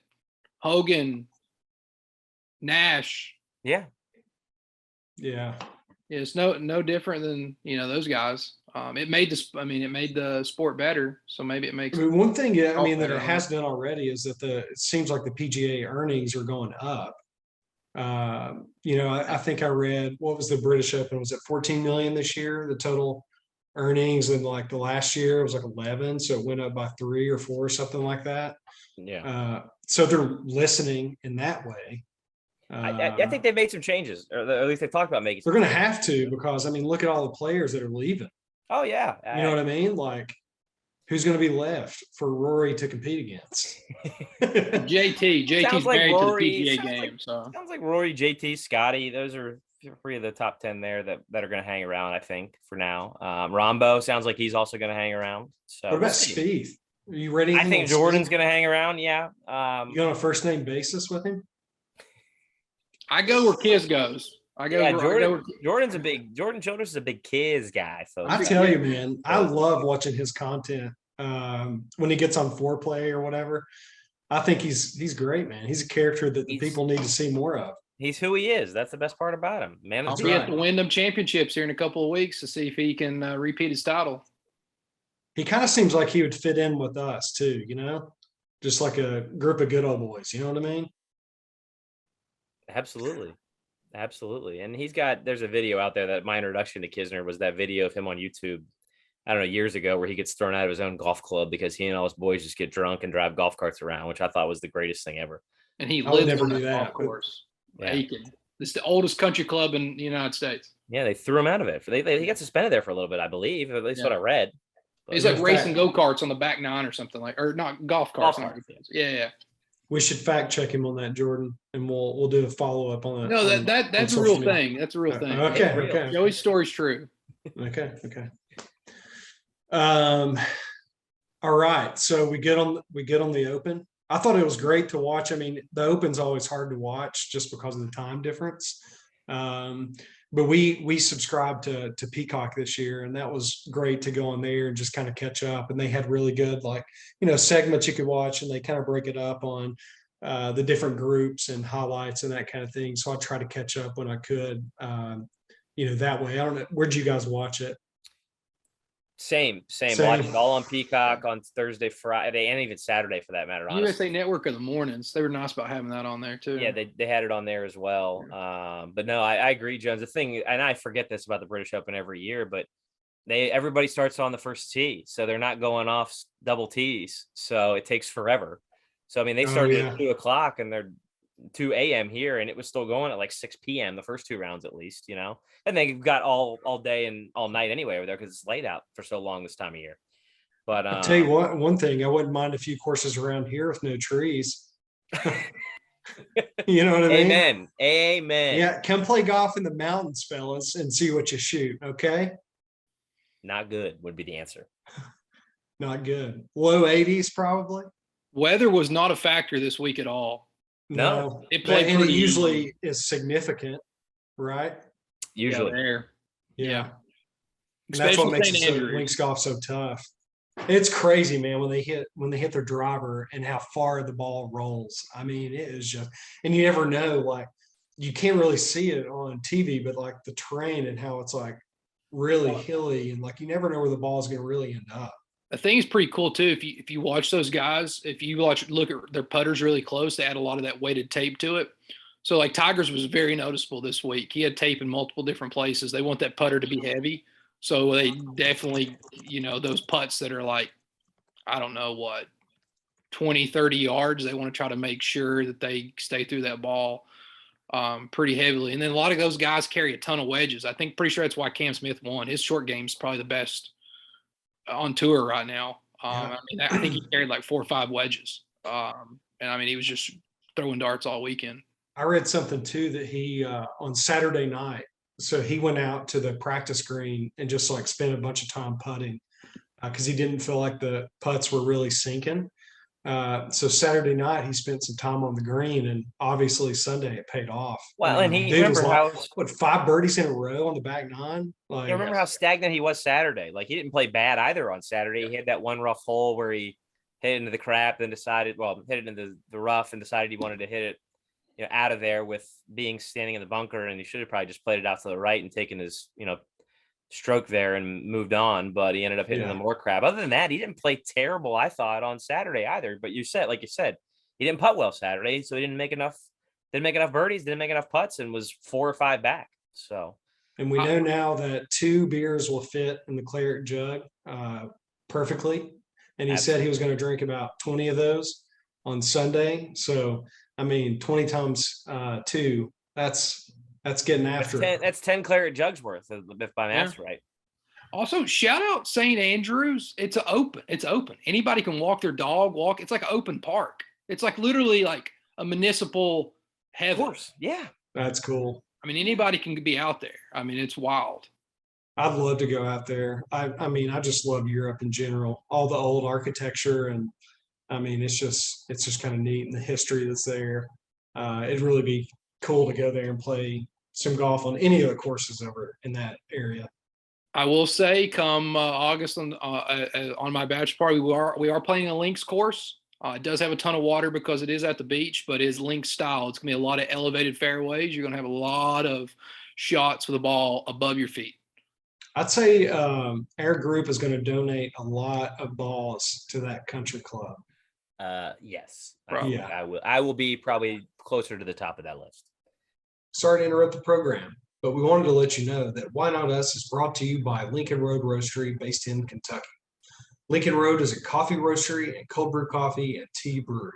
Hogan, Nash. Yeah. yeah. It's no different than those guys. It made the sport better. So maybe it makes I mean, one thing, I Oh, mean, that better it on has done already is that it seems like the PGA earnings are going up. I think I read, what was the British Open? Was it 14 million this year? The total earnings, and like the last year it was like 11, so it went up by 3 or 4, something like that. Yeah. So they're listening in that way. I think they've made some changes, or at least they've talked about making They're some going to changes. have to, because I mean, look at all the players that are leaving. Oh, yeah. You know what I mean? Like, who's going to be left for Rory to compete against? JT. JT's Sounds like married Rory. to the PGA Sounds game. like, So sounds like Rory, JT, Scotty. Those are 3 of the top 10 there that are going to hang around, I think, for now. Rombo sounds like he's also going to hang around. So What we'll about see. Spieth? Are you ready? I think Jordan's going to hang around. Yeah. You go on a first name basis with him? I go where Kiz goes. Jordan Childress is a big Kiz guy. Folks. I tell you, man, I love watching his content. When he gets on foreplay or whatever, I think he's great, man. He's a character that the people need to see more of. He's who he is. That's the best part about him, man. I'll be at the Wyndham Championships here in a couple of weeks to see if he can repeat his title. He kind of seems like he would fit in with us too, just like a group of good old boys. You know what I mean? Absolutely. And there's a video out there that my introduction to Kisner was that video of him on YouTube, I don't know, years ago, where he gets thrown out of his own golf club because he and all his boys just get drunk and drive golf carts around, which I thought was the greatest thing ever. And he I would lives never on do that that, golf but- course. Yeah. Aiken. It's the oldest country club in the United States. Yeah, they threw him out of it. He got suspended there for a little bit, I believe. At least what I read. But He's Yeah, like fact. racing go-karts on the back nine or something or not golf carts. Golf carts, Yeah. We should fact check him on that, Jordan, and we'll do a follow up on that. No, on- that's on a real social media. thing. That's a real thing. Okay, real. okay. Joey's story's true. Okay. All right. So we get on the Open. I thought it was great to watch. I mean, the Open's always hard to watch just because of the time difference. But we subscribed to Peacock this year, and that was great to go on there and just kind of catch up. And they had really good, segments you could watch, and they kind of break it up on the different groups and highlights and that kind of thing. So I try to catch up when I could, that way. I don't know. Where'd you guys watch it? Same. Same. Watched it all on Peacock on Thursday, Friday, and even Saturday for that matter. Honestly. USA Network in the mornings. They were nice about having that on there too. Yeah, they had it on there as well. But no, I agree, Jones. The thing, and I forget this about the British Open every year, but everybody starts on the first tee, so they're not going off double tees, so it takes forever. So I mean, they started at 2:00 and they're 2 a.m. here, and it was still going at like 6 p.m. the first 2 rounds at least, and they've got all day and all night anyway over there because it's laid out for so long this time of year. But I'll tell you what, one thing, I wouldn't mind a few courses around here with no trees. You know what I mean? Amen. Yeah, come play golf in the mountains, fellas, and see what you shoot. Okay, Not good would be the answer. not good. Low 80s probably. Weather was not a factor this week at all. No. It played and it pretty usually is significant, right? Usually. there. Yeah. And that's what Especially makes St. Andrews. links golf so tough. It's crazy, man, when they hit their driver and how far the ball rolls. I mean, it is just, and you never know, like, you can't really see it on TV, but like the terrain and how it's like really hilly, and like you never know where the ball is going to really end up. I think it's pretty cool too. If you watch those guys, if you look at their putters really close, they add a lot of that weighted tape to it. So like Tigers was very noticeable this week. He had tape in multiple different places. They want that putter to be heavy. So they definitely, those putts that are like, I don't know what, 20, 30 yards, they want to try to make sure that they stay through that ball pretty heavily. And then a lot of those guys carry a ton of wedges. Pretty sure that's why Cam Smith won. His short game is probably the best on tour right now. Yeah. I mean, I think he carried like 4 or 5 wedges. And I mean, he was just throwing darts all weekend. I read something too that he on Saturday night, so he went out to the practice green and just like spent a bunch of time putting because he didn't feel like the putts were really sinking. So Saturday night he spent some time on the green, and obviously Sunday it paid off. Well, and he Dude was remember like, how what, 5 birdies in a row on the back nine? Like, remember how stagnant he was Saturday. Like he didn't play bad either on Saturday. He had that one rough hole where he hit into the crap, then decided, well, hit it into the rough and decided he wanted to hit it, out of there with being standing in the bunker, and he should have probably just played it out to the right and taken his, stroke there and moved on. But he ended up hitting Yeah. the more crap. Other than that, he didn't play terrible, I thought, on Saturday either. But like you said, he didn't putt well Saturday, so he didn't make enough birdies, didn't make enough putts, and was 4 or 5 back. So and we know now that 2 beers will fit in the claret jug perfectly. And he said he was going to drink about 20 of those on Sunday. So, I mean, 20 times 2, that's getting after it. that's 10 claret jugs worth, if my math's right. Also, shout out St. Andrews. It's open. It's open. Anybody can walk their dog, walk. It's like an open park. It's like literally like a municipal Of heaven. course. Yeah. That's cool. I mean, anybody can be out there. I mean, it's wild. I'd love to go out there. I mean, I just love Europe in general, all the old architecture. And I mean, it's just kind of neat, and the history that's there. It'd really be cool to go there and play some golf on any of the courses over in that area. I will say, come August on my bachelor party, we are playing a links course. It does have a ton of water because it is at the beach, but it is links style. It's gonna be a lot of elevated fairways. You're gonna have a lot of shots with the ball above your feet. I'd say our group is going to donate a lot of balls to that country club. Yes. Probably. Yeah. I will be probably closer to the top of that list. Sorry to interrupt the program, but we wanted to let you know that Why Not Us is brought to you by Lincoln Road Roastery based in Kentucky. Lincoln Road is a coffee roastery and cold brew coffee and tea brewery.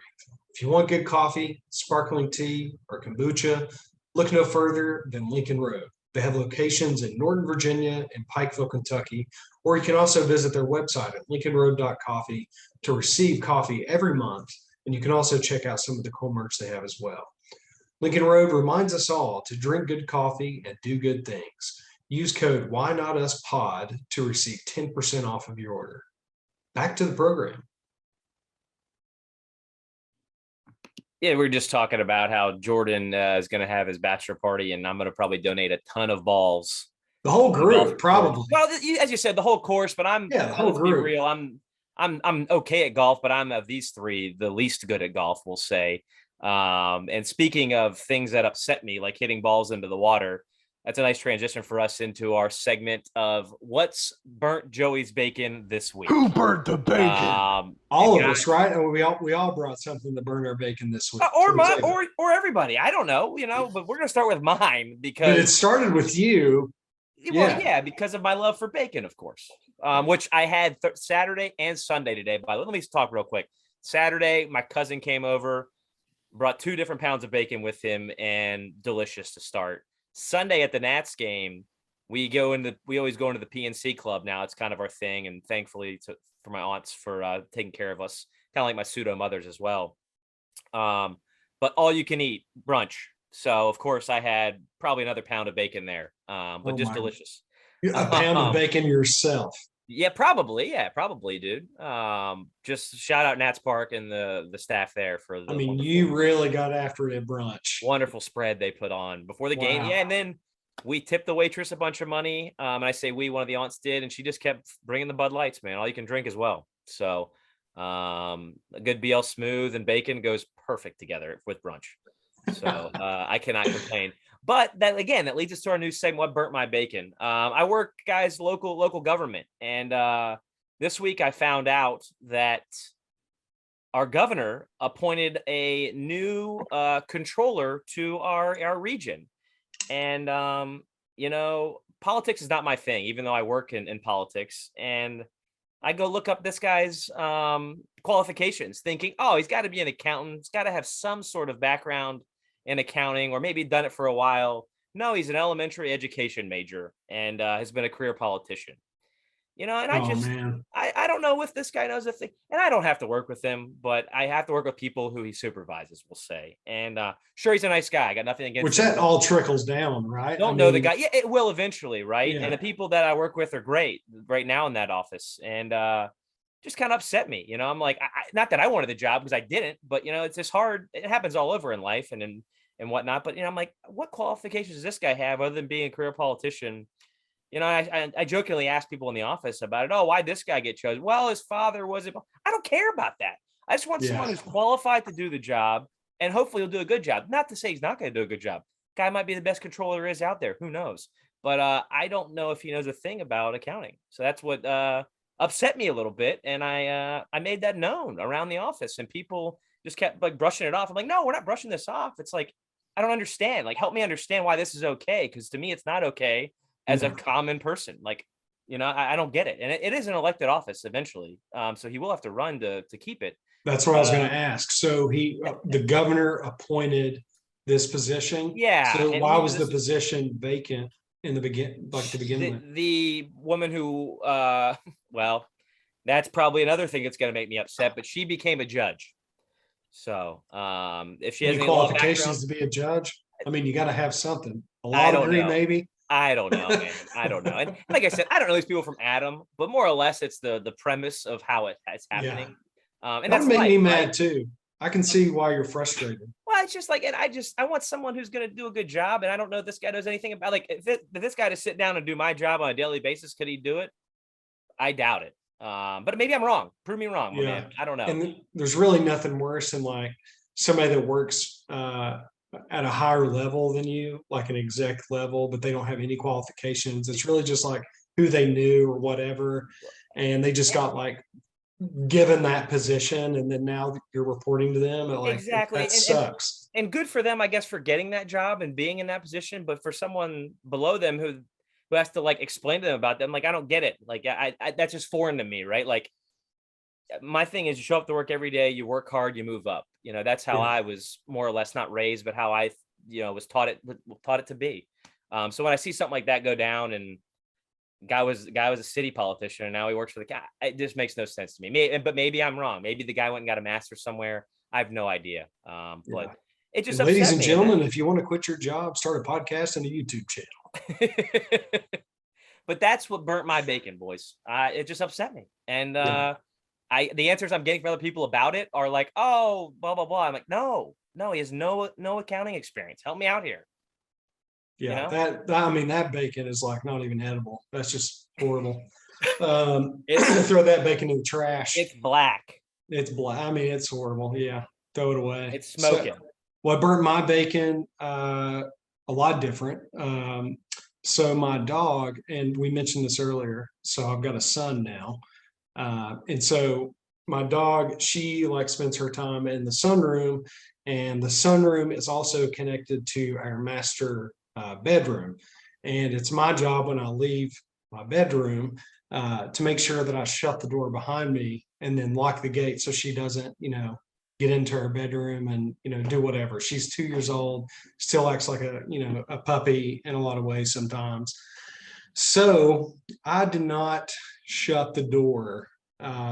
If you want good coffee, sparkling tea, or kombucha, look no further than Lincoln Road. They have locations in Northern Virginia and Pikeville, Kentucky, or you can also visit their website at lincolnroad.coffee to receive coffee every month. And you can also check out some of the cool merch they have as well. Lincoln Road reminds us all to drink good coffee and do good things. Use code WhyNotUsPod to receive 10% off of your order. Back to the program. Yeah, we are just talking about how Jordan is going to have his bachelor party, and I'm going to probably donate a ton of balls. The whole to the golf group, probably. Well, as you said, the whole course. But Yeah, the whole let's be group. real. I'm okay at golf, but I'm of these 3 the least good at golf, we'll say. And speaking of things that upset me, like hitting balls into the water, that's a nice transition for us into our segment of what's burnt Joey's bacon this week. Who burnt the bacon? All of us, right? And we all brought something to burn our bacon this week. or everybody. I don't know, but we're gonna start with mine because But it started with you. Well, yeah, because of my love for bacon, of course. Which I had Saturday and Sunday today. By the way, let me talk real quick. Saturday, my cousin came over, brought 2 different pounds of bacon with him, and delicious to start. Sunday at the Nats game, we always go into the PNC club now. It's kind of our thing, and thankfully for my aunts for taking care of us, kind of like my pseudo mothers as well. But all you can eat brunch. So of course I had probably another pound of bacon there, but just delicious. A pound of bacon yourself. Yeah, probably. Yeah, probably, dude. Just shout out Nats Park and the staff there for the you really got after it at brunch. Wonderful spread they put on before the game. Wow. Yeah, and then we tipped the waitress a bunch of money. And I say one of the aunts did, and she just kept bringing the Bud Lights, man. All you can drink as well. So a good BL Smooth and bacon goes perfect together with brunch. So I cannot complain. But that leads us to our new segment, What Burnt My Bacon. I work, guys, local government. And this week I found out that our governor appointed a new controller to our region. And, politics is not my thing, even though I work in politics. And I go look up this guy's qualifications, thinking, oh, he's got to be an accountant. He's got to have some sort of background in accounting, or maybe done it for a while. No, he's an elementary education major and has been a career politician. And Oh man. I don't know if this guy knows a thing, and I don't have to work with him, but I have to work with people who he supervises, we'll say. And sure, he's a nice guy. I got nothing against Which him, that but all trickles down, right? I don't know the mean, guy. Yeah, it will eventually, right? And yeah, the people that I work with are great right now in that office, and just kind of upset me. I'm like, not that I wanted the job because I didn't, but it's just hard. It happens all over in life and whatnot. But I'm like, what qualifications does this guy have other than being a career politician? I jokingly ask people in the office about it. Oh, why this guy get chosen? Well, his father was it. I don't care about that. I just want someone yeah. who's qualified to do the job, and hopefully he'll do a good job. Not to say he's not going to do a good job. Guy might be the best controller there is out there. Who knows? But I don't know if he knows a thing about accounting. So that's what upset me a little bit, and I made that known around the office, and people just kept like brushing it off. I'm like, no, we're not brushing this off. It's like I don't understand. Like, help me understand why this is okay, because to me, it's not okay as a Yeah. common person. Like, I don't get it. And it is an elected office eventually. So he will have to run to keep it. That's what I was going Uh, to ask. So the governor appointed this position. yeah. So And why he was the was position vacant in the begin, like to begin with? the woman who, well, that's probably another thing that's going to make me upset, but she became a judge. So if she has Any any law qualifications background, to be a judge? I mean, you got to have something. A I law don't degree, know. maybe. I don't know, man. I don't know. And like I said, I don't know these people from Adam, but more or less, it's the premise of how it's Yeah, happening. And that would that's make me life, mad right? too. I can see why you're frustrated. Well, it's just like, and I want someone who's going to do a good job, and I don't know if this guy knows anything about like if this guy to sit down and do my job on a daily basis, could he do it? I doubt it. But maybe I'm wrong. Prove me wrong, my Yeah, man. I don't know. and there's really nothing worse than like somebody that works at a higher level than you, like an exec level, but they don't have any qualifications. It's really just like who they knew or whatever, and they just Yeah, got like given that position, and then now you're reporting to them, and like exactly. that sucks. And good for them, I guess, for getting that job and being in that position. But for someone below them who has to like explain to them about them, like I don't get it. Like I that's just foreign to me, right? Like my thing is you show up to work every day, you work hard, you move up. That's how Yeah, I was more or less not raised, but how I, was taught it to be. So when I see something like that go down, and guy was a city politician, and now he works for the guy, it just makes no sense to me. But maybe I'm wrong. Maybe the guy went and got a master somewhere. I have no idea. yeah. But it just And ladies upset and me. And gentlemen, if you want to quit your job, start a podcast and a YouTube channel. but that's what burnt my bacon, boys. It just upset me. And Yeah. the answers I'm getting from other people about it are like, oh, blah blah blah. I'm like, no, he has no accounting experience. Help me out here. You Yeah, know, I mean, that bacon is like not even edible. That's just horrible. it's Throw that bacon in the trash. it's black. It's black. I mean, it's horrible. Yeah, throw it away. It's So, smoking. what burnt my bacon? A lot different. So my dog, and we mentioned this earlier. So I've got a son now, and so my dog, she like spends her time in the sunroom, and the sunroom is also connected to our master bedroom. And it's my job when I leave my bedroom to make sure that I shut the door behind me and then lock the gate so she doesn't, get into her bedroom and, do whatever. She's 2 years old, still acts like a puppy in a lot of ways sometimes. So I did not shut the door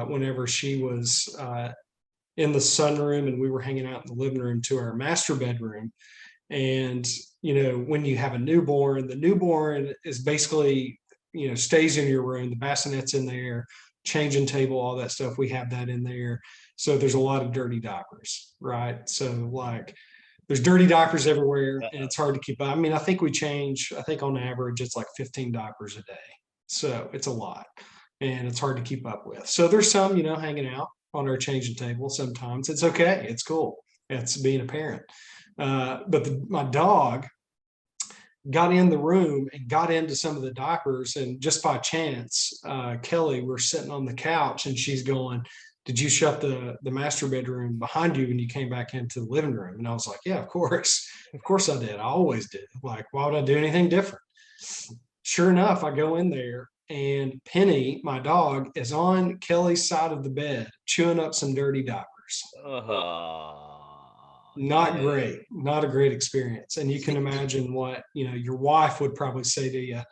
whenever she was in the sunroom and we were hanging out in the living room to our master bedroom. And, when you have a newborn, the newborn is basically, stays in your room, the bassinet's in there, changing table, all that stuff. We have that in there. So there's a lot of dirty diapers, right? So like there's dirty diapers everywhere and it's hard to keep up. I mean, I think on average, it's like 15 diapers a day. So it's a lot and it's hard to keep up with. So there's some, hanging out on our changing table. Sometimes it's okay. It's cool. It's being a parent. But my dog got in the room and got into some of the diapers. And just by chance, Kelly, we're sitting on the couch and she's going, did you shut the master bedroom behind you when you came back into the living room? And I was like, yeah, of course. Of course I did. I always did. Like, why would I do anything different? Sure enough, I go in there and Penny, my dog, is on Kelly's side of the bed, chewing up some dirty diapers. Not Yeah. great, not a great experience. And you can imagine what, your wife would probably say to you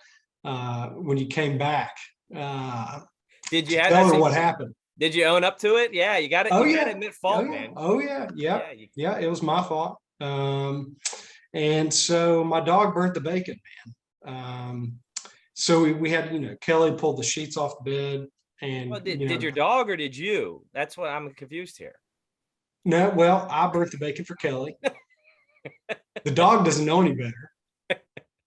when you came back, Did you to have tell that? her what happened. Did you own up to it? Yeah, you got it. Oh You got to yeah. admit Oh fault, yeah. man. Oh yeah. Yeah. Yeah, Yeah. It was my fault. And so my dog burnt the bacon, man. So we had, Kelly pulled the sheets off the bed and, well, did your dog or did you? That's what I'm confused here. no, well, I burnt the bacon for Kelly. The dog doesn't know any better,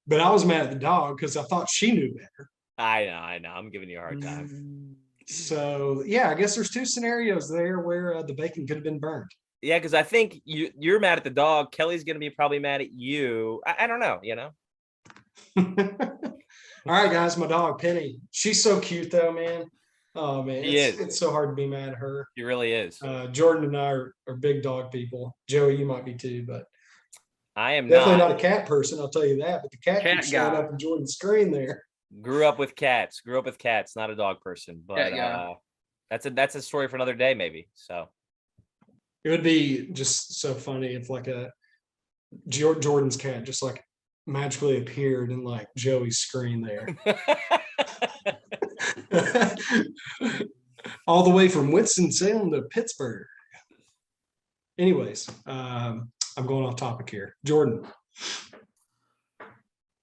but I was mad at the dog because I thought she knew better. I know. I'm giving you a hard time. So yeah, I guess there's two scenarios there where the bacon could have been burned. Yeah, because I think you're mad at the dog. Kelly's gonna be probably mad at you. I don't know. All right, guys, my dog Penny. She's so cute though, man. Oh man, She is. it's so hard to be mad at her. He really is. Jordan and I are big dog people. Joey, you might be too, but I am definitely not. not a cat person, I'll tell you that. But the cat Cat keeps showing guy. up in Jordan's screen there. Grew up with cats. Not a dog person. But Yeah. that's a story for another day, maybe. So It would be just so funny if like Jordan's cat just like magically appeared in like Joey's screen there. All the way from Winston-Salem to Pittsburgh. Anyways, I'm going off topic here. Jordan.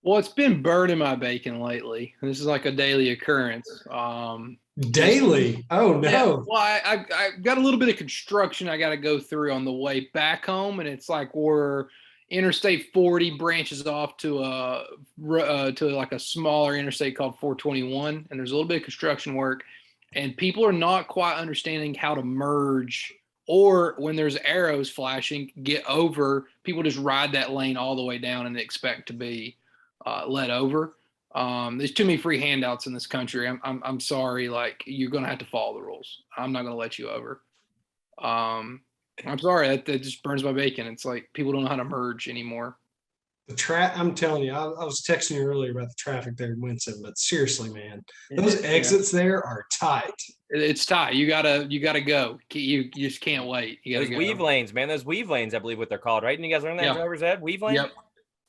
Well, it's been burning my bacon lately. This is like a daily occurrence. Daily. Oh Yeah, no. well, I got a little bit of construction I got to go through on the way back home, and it's like where Interstate 40 branches off to like a smaller interstate called 421, and there's a little bit of construction work, and people are not quite understanding how to merge, or when there's arrows flashing, get over. People just ride that lane all the way down and expect to be let over. There's too many free handouts in this country. I'm sorry. Like, you're going to have to follow the rules. I'm not going to let you over. I'm sorry. That just burns my bacon. It's like people don't know how to merge anymore. I'm telling you, I was texting you earlier about the traffic there in Winston, but seriously, man, those exits there are tight. It's tight. You gotta go. You just can't wait. You those gotta weave go. lanes, man. Those weave lanes, I believe what they're called, right? And you guys learn that in Yep. driver's ed? Weave lane? Yep.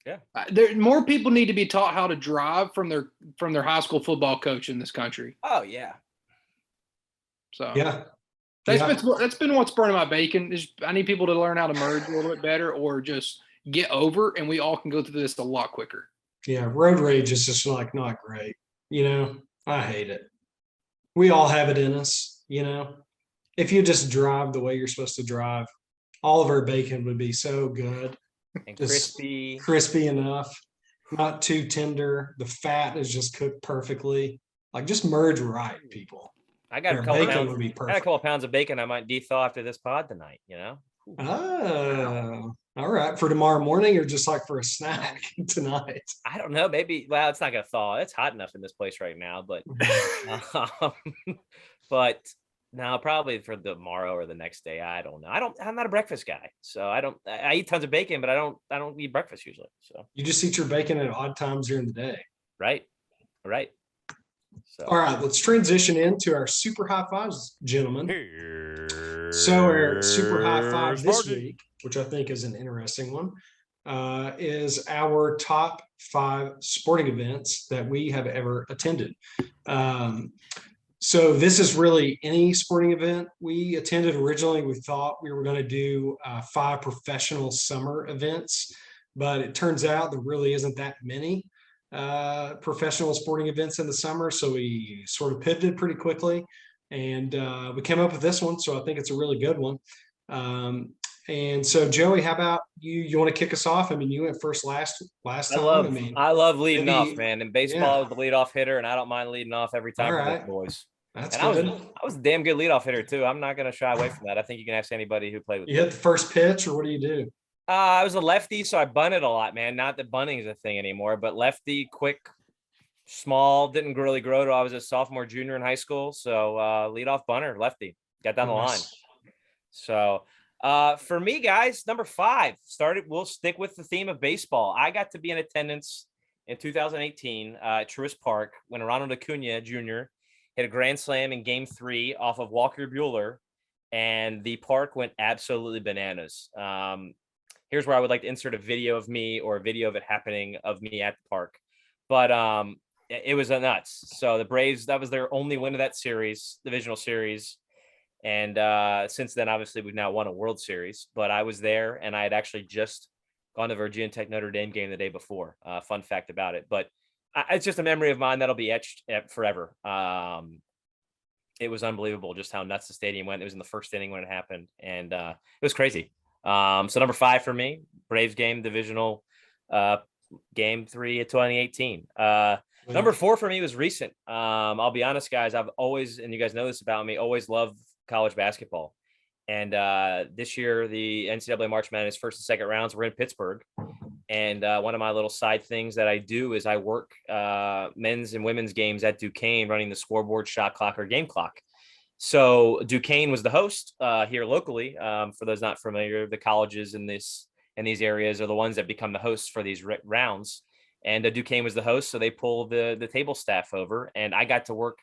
Yeah. There more people need to be taught how to drive from their high school football coach in this country. Oh yeah. So Yeah. that's been what's burning my bacon. I need people to learn how to merge a little bit better, or just get over, and we all can go through this a lot quicker. Yeah. Road rage is just like not great. I hate it. We all have it in us, If you just drive the way you're supposed to drive, all of our bacon would be so good. And Just crispy. Crispy enough, not too tender. The fat is just cooked perfectly. Like just merge right, people. I got a Our couple bacon pounds. would be I got a perfect. couple pounds of bacon I might de-thaw after this pod tonight, Oh, all right. For tomorrow morning or just like for a snack tonight? I don't know. Maybe, well, it's not gonna thaw. It's hot enough in this place right now, but but no, probably for tomorrow or the next day. I don't know. I'm not a breakfast guy. So I eat tons of bacon, but I don't eat breakfast usually. So You just eat your bacon at odd times during the day. right. So All right, let's transition into our super high fives, gentlemen. So our super high five this week, which I think is an interesting one, is our top 5 sporting events that we have ever attended. So this is really any sporting event we attended. Originally, we thought we were going to do 5 professional summer events, but it turns out there really isn't that many professional sporting events in the summer. So we sort of pivoted pretty quickly, and we came up with this one. So I think it's a really good one. And so Joey, how about you? You want to kick us off? I mean, you went first last time. I love leading maybe- off, man. In baseball, I was the leadoff hitter, and I don't mind leading off every time All for the right. boys. That's And good. I was a damn good leadoff hitter too. I'm not gonna shy away from that. I think you can ask anybody who played with You me. hit the first pitch, or what do you do? I was a lefty, so I bunted a lot, man. Not that bunting is a thing anymore, but lefty, quick, small, didn't really grow till I was a sophomore, junior in high school. So leadoff bunter, lefty, got down the line. Nice. So for me, guys, number 5 we'll stick with the theme of baseball. I got to be in attendance in 2018 at Truist Park when Ronald Acuna Jr. hit a grand slam in Game 3 off of Walker Buehler, and the park went absolutely bananas. Here's where I would like to insert a video of me or a video of it happening of me at the park. But it was a nuts. So the Braves, that was their only win of that series, divisional series. And since then, obviously, we've now won a World Series. But I was there, and I had actually just gone to Virginia Tech Notre Dame game the day before. Fun fact about it. But it's just a memory of mine that'll be etched forever. It was unbelievable just how nuts the stadium went. It was in the first inning when it happened, and it was crazy. So number 5 for me, Braves game, divisional game 3 of 2018. Number 4 for me was recent. I'll be honest, guys. I've always, and you guys know this about me, always loved college basketball. And this year, the NCAA March Madness first and second rounds were in Pittsburgh. And one of my little side things that I do is I work men's and women's games at Duquesne, running the scoreboard, shot clock, or game clock. So Duquesne was the host here locally. For those not familiar, the colleges in these areas are the ones that become the hosts for these rounds. And Duquesne was the host, so they pulled the table staff over, and I got to work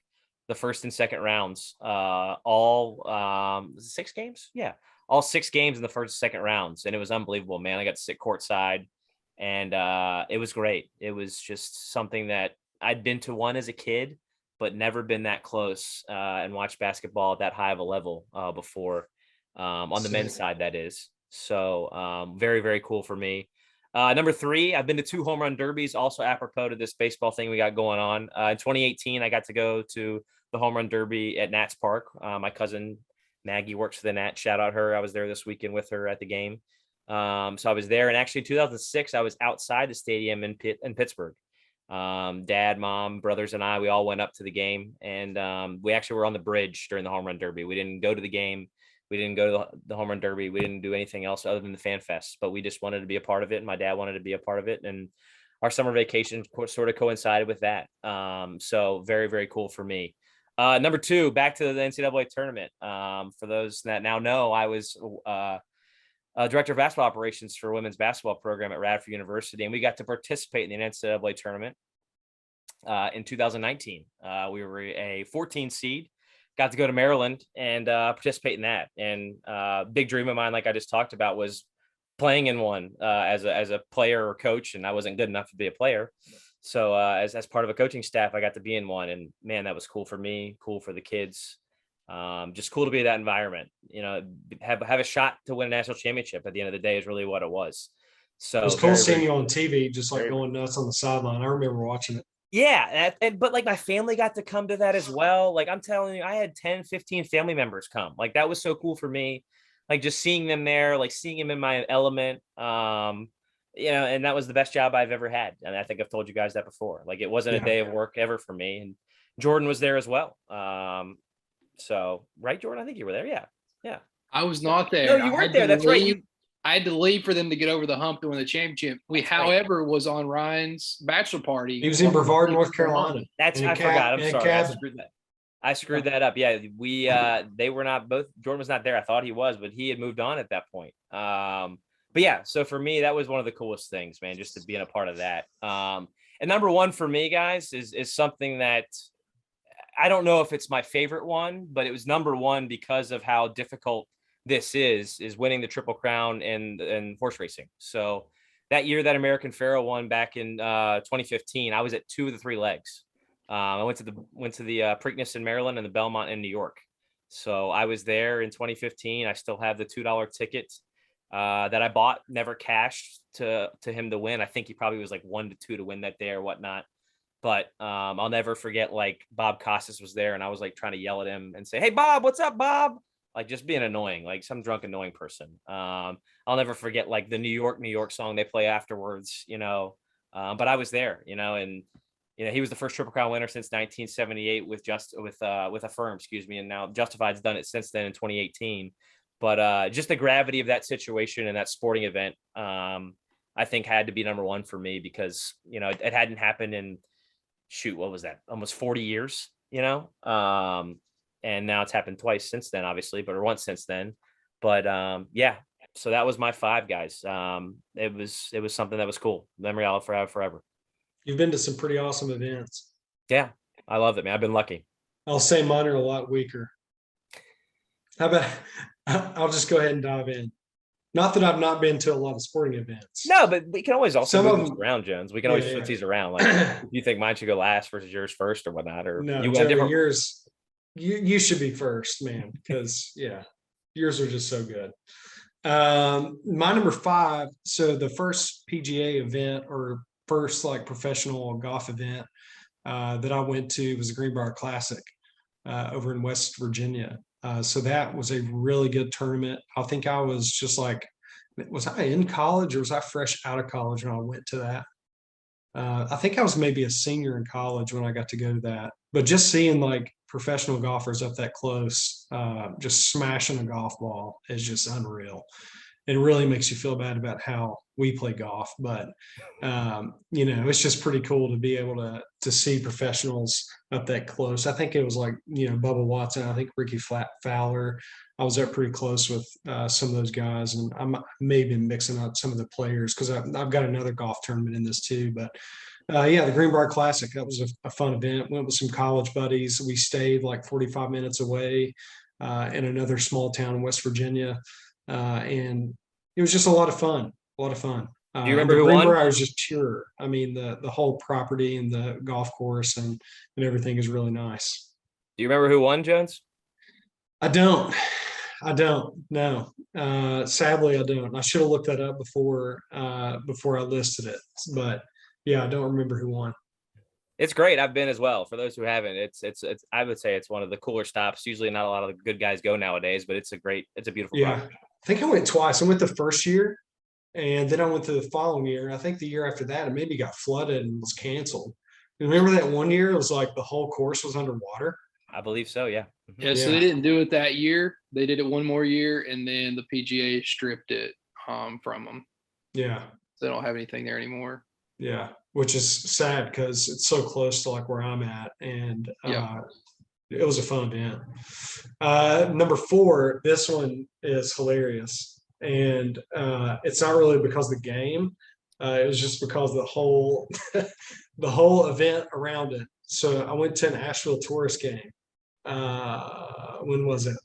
the first and second rounds, all 6 games. Yeah, all 6 games in the first and second rounds, and it was unbelievable, man. I got to sit courtside, and it was great. It was just something that I'd been to one as a kid, but never been that close and watched basketball at that high of a level before, on the men's side, that is. So very, very cool for me. Number 3, I've been to 2 home run derbies, also apropos to this baseball thing we got going on. In 2018, I got to go to the home run derby at Nats Park. My cousin Maggie works for the Nats. Shout out her. I was there this weekend with her at the game. So I was there. And actually 2006, I was outside the stadium in Pittsburgh. Dad, mom, brothers, and I, we all went up to the game. And we actually were on the bridge during the home run derby. We didn't go to the game. We didn't go to the home run derby. We didn't do anything else other than the fan fest, but we just wanted to be a part of it. And my dad wanted to be a part of it. And our summer vacation sort of coincided with that. So very, very cool for me. Number 2, back to the NCAA tournament. For those that now know, I was director of basketball operations for women's basketball program at Radford University. And we got to participate in the NCAA tournament in 2019. We were a 14 seed. Got to go to Maryland and participate in that. And big dream of mine, like I just talked about, was playing in one as a player or coach. And I wasn't good enough to be a player. So as part of a coaching staff, I got to be in one. And man, that was cool for me, cool for the kids. Just cool to be in that environment. You know, have a shot to win a national championship at the end of the day is really what it was. So It was cool seeing you on TV, just like going nuts on the sideline. I remember watching it. Yeah. But like my family got to come to that as well. Like I'm telling you, I had 10, 15 family members come. Like that was so cool for me. Like just seeing them there, like seeing them in my element. And that was the best job I've ever had. And I think I've told you guys that before. Like it wasn't a day of work ever for me. And Jordan was there as well. So right, Jordan, I think you were there. Yeah. I was not there. No, you weren't there. That's right. I had to leave for them to get over the hump to win the championship. However, was on Ryan's bachelor party. He was in Brevard, North Carolina. I forgot. I'm sorry. I screwed that up. Yeah, they were not both. Jordan was not there. I thought he was, but he had moved on at that point. But yeah, so for me, that was one of the coolest things, man, just to be in a part of that. And number 1 for me, guys, is something that I don't know if it's my favorite one, but it was number 1 because of how difficult this is winning the Triple Crown in horse racing. So that year that American Pharoah won back in 2015, I was at 2 of the 3 legs. I went to the Preakness in Maryland and the Belmont in New York. So I was there in 2015. I still have the $2 ticket that I bought, never cashed to him to win. I think he probably was like 1 to 2 to win that day or whatnot. But I'll never forget, like Bob Costas was there and I was like trying to yell at him and say, "Hey, Bob, what's up, Bob?" Like just being annoying, like some drunk, annoying person. I'll never forget like the New York song they play afterwards, but I was there, and he was the first Triple Crown winner since 1978 with Affirm, excuse me. And now Justified's done it since then in 2018. But just the gravity of that situation and that sporting event, I think had to be number 1 for me because, it hadn't happened in what was that? Almost 40 years, and now it's happened twice since then, obviously, or once since then. But yeah, so that was my 5, guys. It was something that was cool. Memory I'll have forever. You've been to some pretty awesome events. Yeah, I love it, man. I've been lucky. I'll say mine are a lot weaker. How about I'll just go ahead and dive in. Not that I've not been to a lot of sporting events. No, but we can always also Some of move these them- around, Jones. We can always Yeah, switch yeah. these around. Like, if you think mine should go last versus yours first or whatnot, or No, you got Joey, different. yours, you should be first, man, because yeah, yours are just so good. My number 5. So the first PGA event or first like professional golf event that I went to was the Greenbrier Classic over in West Virginia. So that was a really good tournament. I think I was just like, was I in college or was I fresh out of college when I went to that? I think I was maybe a senior in college when I got to go to that. But just seeing like professional golfers up that close, just smashing a golf ball is just unreal. It really makes you feel bad about how we play golf, but it's just pretty cool to be able to see professionals up that close. I think it was like Bubba Watson. I think Ricky Fowler. I was up pretty close with some of those guys, and I may have been mixing up some of the players because I've got another golf tournament in this too. But the Greenbrier Classic, that was a fun event. Went with some college buddies. We stayed like 45 minutes away in another small town in West Virginia. And it was just a lot of fun. A lot of fun. Do you remember who won? Greenbrier was just pure. I mean, the whole property and the golf course and everything is really nice. Do you remember who won, Jones? I don't. No. Sadly, I don't. I should have looked that up before I listed it. But yeah, I don't remember who won. It's great. I've been as well. For those who haven't, it's I would say it's one of the cooler stops. Usually not a lot of the good guys go nowadays, but it's a beautiful Yeah. property. I think I went twice. I went the first year and then I went to the following year. I think the year after that, it maybe got flooded and was canceled. Remember that one year? It was like the whole course was underwater. I believe so. Yeah. Yeah, so they didn't do it that year. They did it one more year, and then the PGA stripped it from them. Yeah. So they don't have anything there anymore. Yeah. Which is sad because it's so close to like where I'm at. And it was a fun event. Number 4, this one is hilarious. And it's not really because of the game. It was just because of the whole the whole event around it. So I went to an Asheville tourist game. When was it?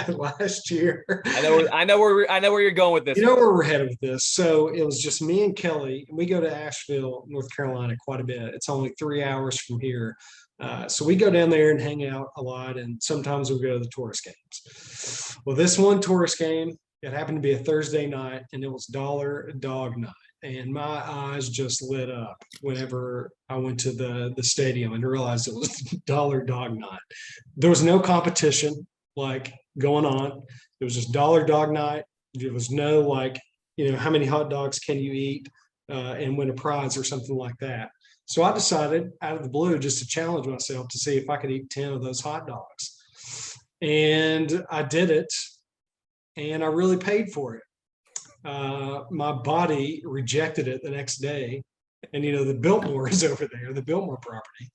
Last year. I know where you're going with this. You know where we're headed with this. So it was just me and Kelly. We go to Asheville, North Carolina quite a bit. It's only 3 hours from here. So we go down there and hang out a lot, and sometimes we go to the tourist games. Well, this one tourist game, it happened to be a Thursday night, and it was Dollar Dog Night. And my eyes just lit up whenever I went to the stadium and realized it was Dollar Dog Night. There was no competition like going on. It was just Dollar Dog Night. There was no like, how many hot dogs can you eat and win a prize or something like that. So I decided out of the blue just to challenge myself to see if I could eat 10 of those hot dogs. And I did it, and I really paid for it. My body rejected it the next day, and the Biltmore is over there, the Biltmore property.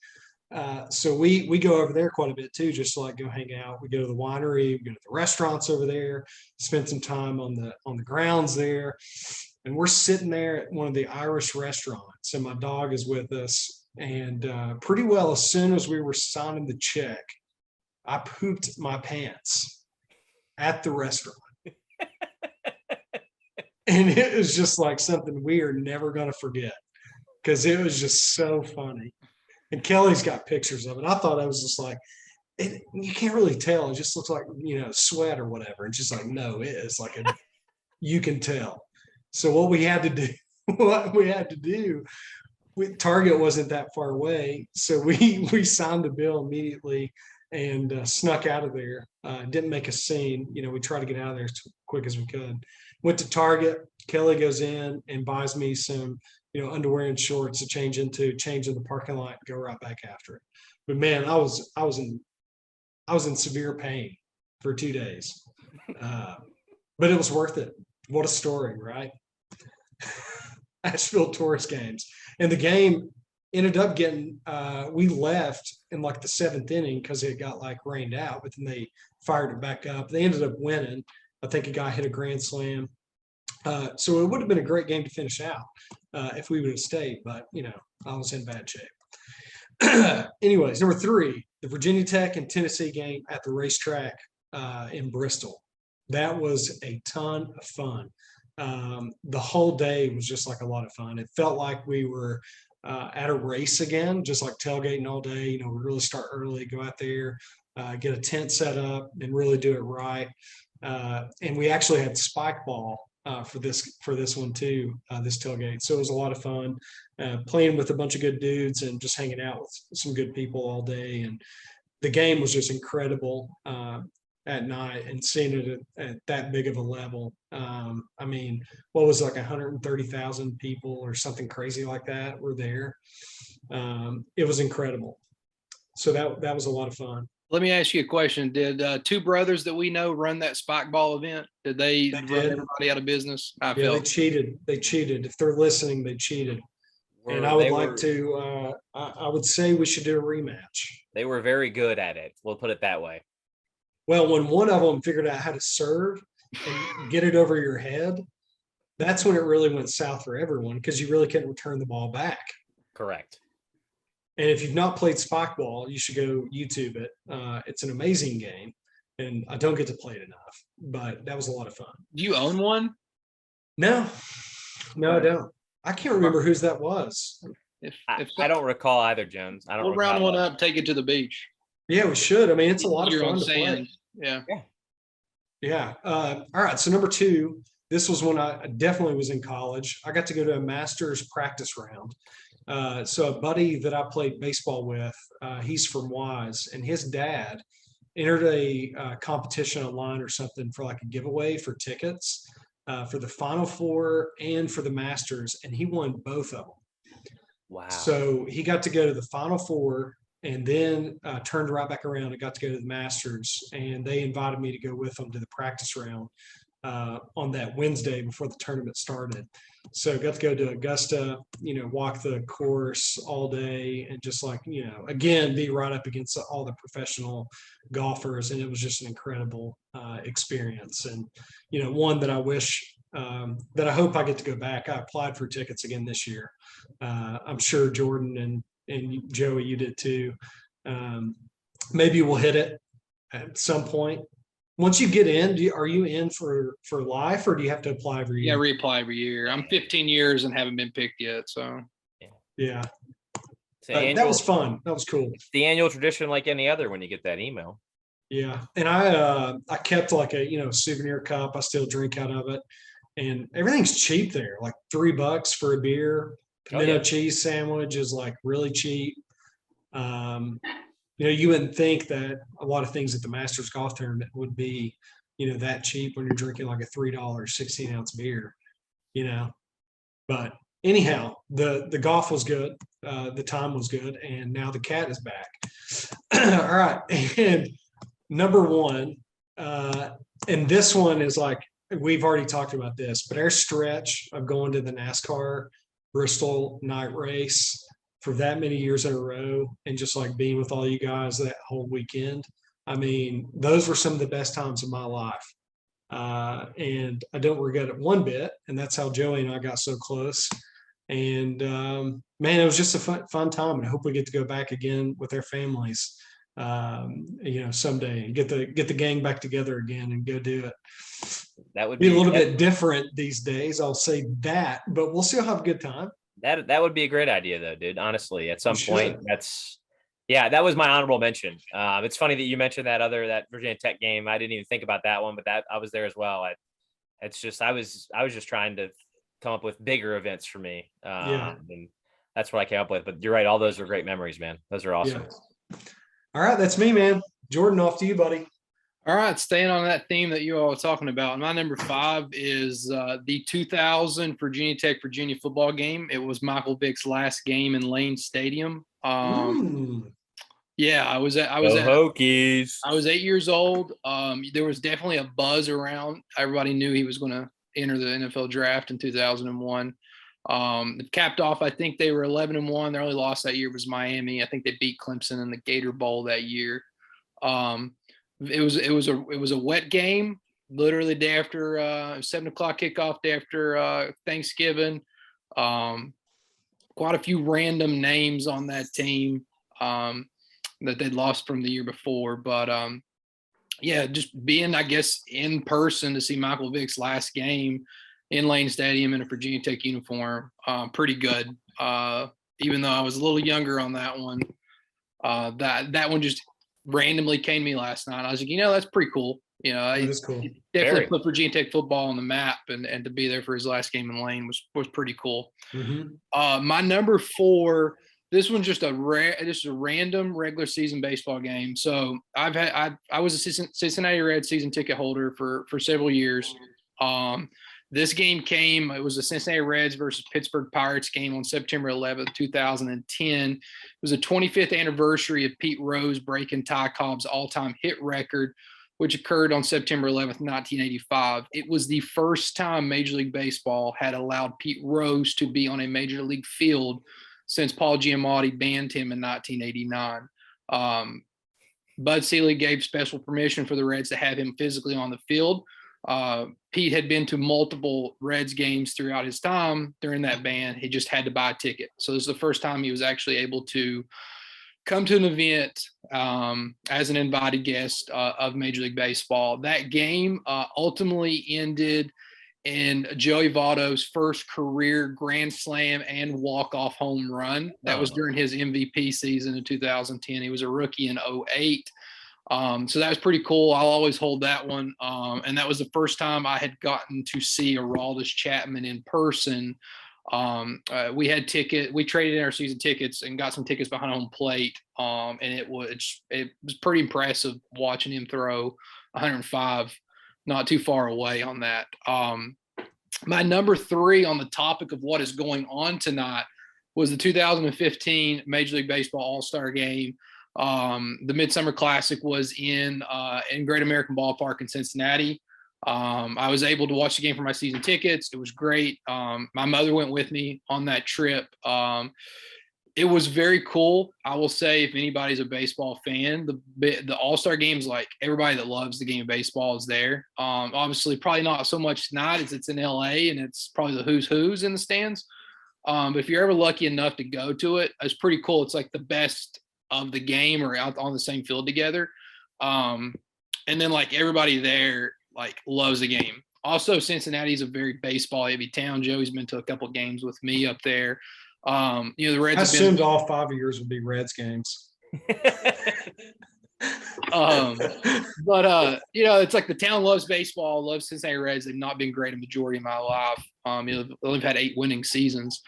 So we go over there quite a bit too, just to like go hang out. We go to the winery, we go to the restaurants over there, spend some time on the grounds there, and we're sitting there at one of the Irish restaurants, and my dog is with us. And pretty well, as soon as we were signing the check, I pooped my pants at the restaurant. And it was just like something we are never going to forget because it was just so funny. And Kelly's got pictures of it. I thought I was just like, you can't really tell. It just looks like, sweat or whatever. And just like, no, it is like you can tell. So what we had to do, Target wasn't that far away. So we signed the bill immediately and snuck out of there. Didn't make a scene. We tried to get out of there as quick as we could. Went to Target. Kelly goes in and buys me some, underwear and shorts to change in the parking lot, go right back after it. But man, I was in severe pain for 2 days. But it was worth it. What a story, right? Asheville tourist games. And the game ended up getting, we left in like the 7th inning because it got like rained out, but then they fired it back up. They ended up winning. I think a guy hit a grand slam. So it would have been a great game to finish out if we would have stayed, but I was in bad shape. Anyways, number 3, the Virginia Tech and Tennessee game at the racetrack in Bristol. That was a ton of fun. the whole day was just like a lot of fun. It felt like we were at a race again, just like tailgating all day. You know, we really start early, go out there, get a tent set up, and really do it right. And we actually had spike ball for this one too, this tailgate. So it was a lot of fun playing with a bunch of good dudes and just hanging out with some good people all day. And the game was just incredible at night, and seeing it at that big of a level. I mean, what was it, like 130,000 people or something crazy like that were there. It was incredible. So that was a lot of fun. Let me ask you a question. Did two brothers that we know run that spike ball event? Did they run did. everybody out of business? I Yeah, they felt cheated. They cheated. If they're listening, they cheated. And Were- I would they like were- to. I would say we should do a rematch. They were very good at it. We'll put it that way. Well, when one of them figured out how to serve and get it over your head, that's when it really went south for everyone, because you really couldn't return the ball back. Correct. And if you've not played spike ball, you should go YouTube it. It's an amazing game, and I don't get to play it enough, but that was a lot of fun. Do you own one? No, I don't. I can't remember whose that was. If, I don't recall either, Jones. I don't. we'll round recall one that. up, take it to the beach. Yeah, we should. I mean, it's a lot of You're on fun to play. sand. Yeah. Yeah. All right. So number two, this was when I definitely was in college. I got to go to a master's practice round. So a buddy that I played baseball with, he's from Wise, and his dad entered a competition online or something for like a giveaway for tickets for the Final Four and for the Masters, and he won both of them. Wow. So he got to go to the Final Four, and then turned right back around and got to go to the Masters. And they invited me to go with them to the practice round on that Wednesday before the tournament started. So got to go to Augusta, walk the course all day, and just like, again, be right up against all the professional golfers. And it was just an incredible experience. And, one that I wish, that I hope I get to go back. I applied for tickets again this year. I'm sure Jordan and Joey, you did too. Maybe we'll hit it at some point. Once you get in, are you in for life, or do you have to apply every Yeah, year? reapply every year. I'm 15 years and haven't been picked yet. So Yeah, It's the that annual, was fun. That was cool. the annual tradition, like any other, when you get that email. Yeah, and I kept like a souvenir cup. I still drink out of it, and everything's cheap there. Like $3 for a beer. Oh, Pimento yeah. cheese sandwich is like really cheap. You wouldn't think that a lot of things at the Masters Golf Tournament would be, that cheap when you're drinking like a $3 16-ounce beer, But anyhow, the golf was good, the time was good, and now the cat is back. All right, and number one, and this one is like, we've already talked about this, but our stretch of going to the NASCAR Bristol night race for that many years in a row, and just like being with all you guys that whole weekend. I mean, those were some of the best times of my life. And I don't regret it one bit. And that's how Joey and I got so close. And man, it was just a fun time. And I hope we get to go back again with our families, someday, and get the gang back together again and go do it. That would Be a little that- bit different these days, I'll say that, but we'll still have a good time. That would be a great idea, though, dude. Honestly, at some We point, should. that was my honorable mention. It's funny that you mentioned that Virginia Tech game. I didn't even think about that one, but that I was there as well. I was just trying to come up with bigger events for me. And that's what I came up with. But you're right, all those are great memories, man. Those are awesome. Yeah. All right, that's me, man. Jordan, off to you, buddy. all right, staying on that theme that you all were talking about. My number 5 is the 2000 Virginia Tech Virginia football game. It was Michael Vick's last game in Lane Stadium. Yeah, I was Go Hokies. I was 8 years old. There was definitely a buzz around. Everybody knew he was going to enter the NFL draft in 2001. Capped off, I think they were 11-1. Their only loss that year was Miami. I think they beat Clemson in the Gator Bowl that year. It was a wet game. Literally day after 7:00 kickoff, day after Thanksgiving. Quite a few random names on that team that they'd lost from the year before, but just being, I guess, in person to see Michael Vick's last game in Lane Stadium in a Virginia Tech uniform. Pretty good. Even though I was a little younger on that one, that one just randomly came to me last night. I was like, that's pretty cool. That is cool. Definitely Very. put Virginia Tech football on the map, and to be there for his last game in Lane was pretty cool. My number 4, this one's just a random regular season baseball game. So I was a Cincinnati Reds season ticket holder for several years. This game it was the Cincinnati Reds versus Pittsburgh Pirates game on September 11th, 2010. It was the 25th anniversary of Pete Rose breaking Ty Cobb's all-time hit record, which occurred on September 11th, 1985. It was the first time Major League Baseball had allowed Pete Rose to be on a Major League field since Paul Giamatti banned him in 1989. Bud Selig gave special permission for the Reds to have him physically on the field. Pete had been to multiple Reds games throughout his time during that ban. He just had to buy a ticket. So this is the first time he was actually able to come to an event as an invited guest of Major League Baseball. That game ultimately ended in Joey Votto's first career grand slam and walk-off home run. That was during his MVP season in 2010. He was a rookie in 2008. So that was pretty cool. I'll always hold that one. And that was the first time I had gotten to see Aroldis Chapman in person. We traded in our season tickets and got some tickets behind home plate. And it was pretty impressive watching him throw 105 not too far away on that. My number 3 on the topic of what is going on tonight was the 2015 Major League Baseball All-Star Game. The Midsummer Classic was in Great American Ballpark in Cincinnati. I was able to watch the game for my season tickets. It was great. My mother went with me on that trip. It was very cool. I will say, if anybody's a baseball fan, the All-Star Game's like everybody that loves the game of baseball is there. Obviously, probably not so much tonight as it's in LA and it's probably the who's in the stands. But if you're ever lucky enough to go to it, it's pretty cool. It's like the best of the game or out on the same field together. And then like everybody there like loves the game. Also, Cincinnati is a very baseball heavy town. Joey's been to a couple of games with me up there. The Reds. I assumed all 5 of yours would be Reds games. But it's like the town loves baseball, loves Cincinnati Reds. They've not been great a majority of my life. They've had 8 winning seasons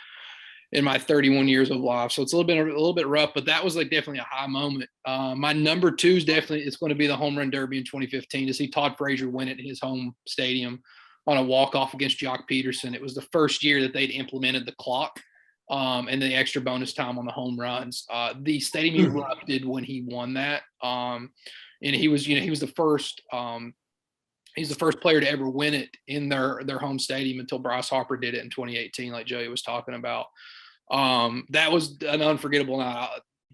in my 31 years of life. So it's a little bit rough, but that was like definitely a high moment. My number 2 is definitely, it's going to be the Home Run Derby in 2015 to see Todd Frazier win it in his home stadium on a walk-off against Jock Peterson. It was the first year that they'd implemented the clock and the extra bonus time on the home runs. The stadium erupted when he won that. And he was the first, he's the first player to ever win it in their home stadium until Bryce Harper did it in 2018, like Joey was talking about. That was an unforgettable night.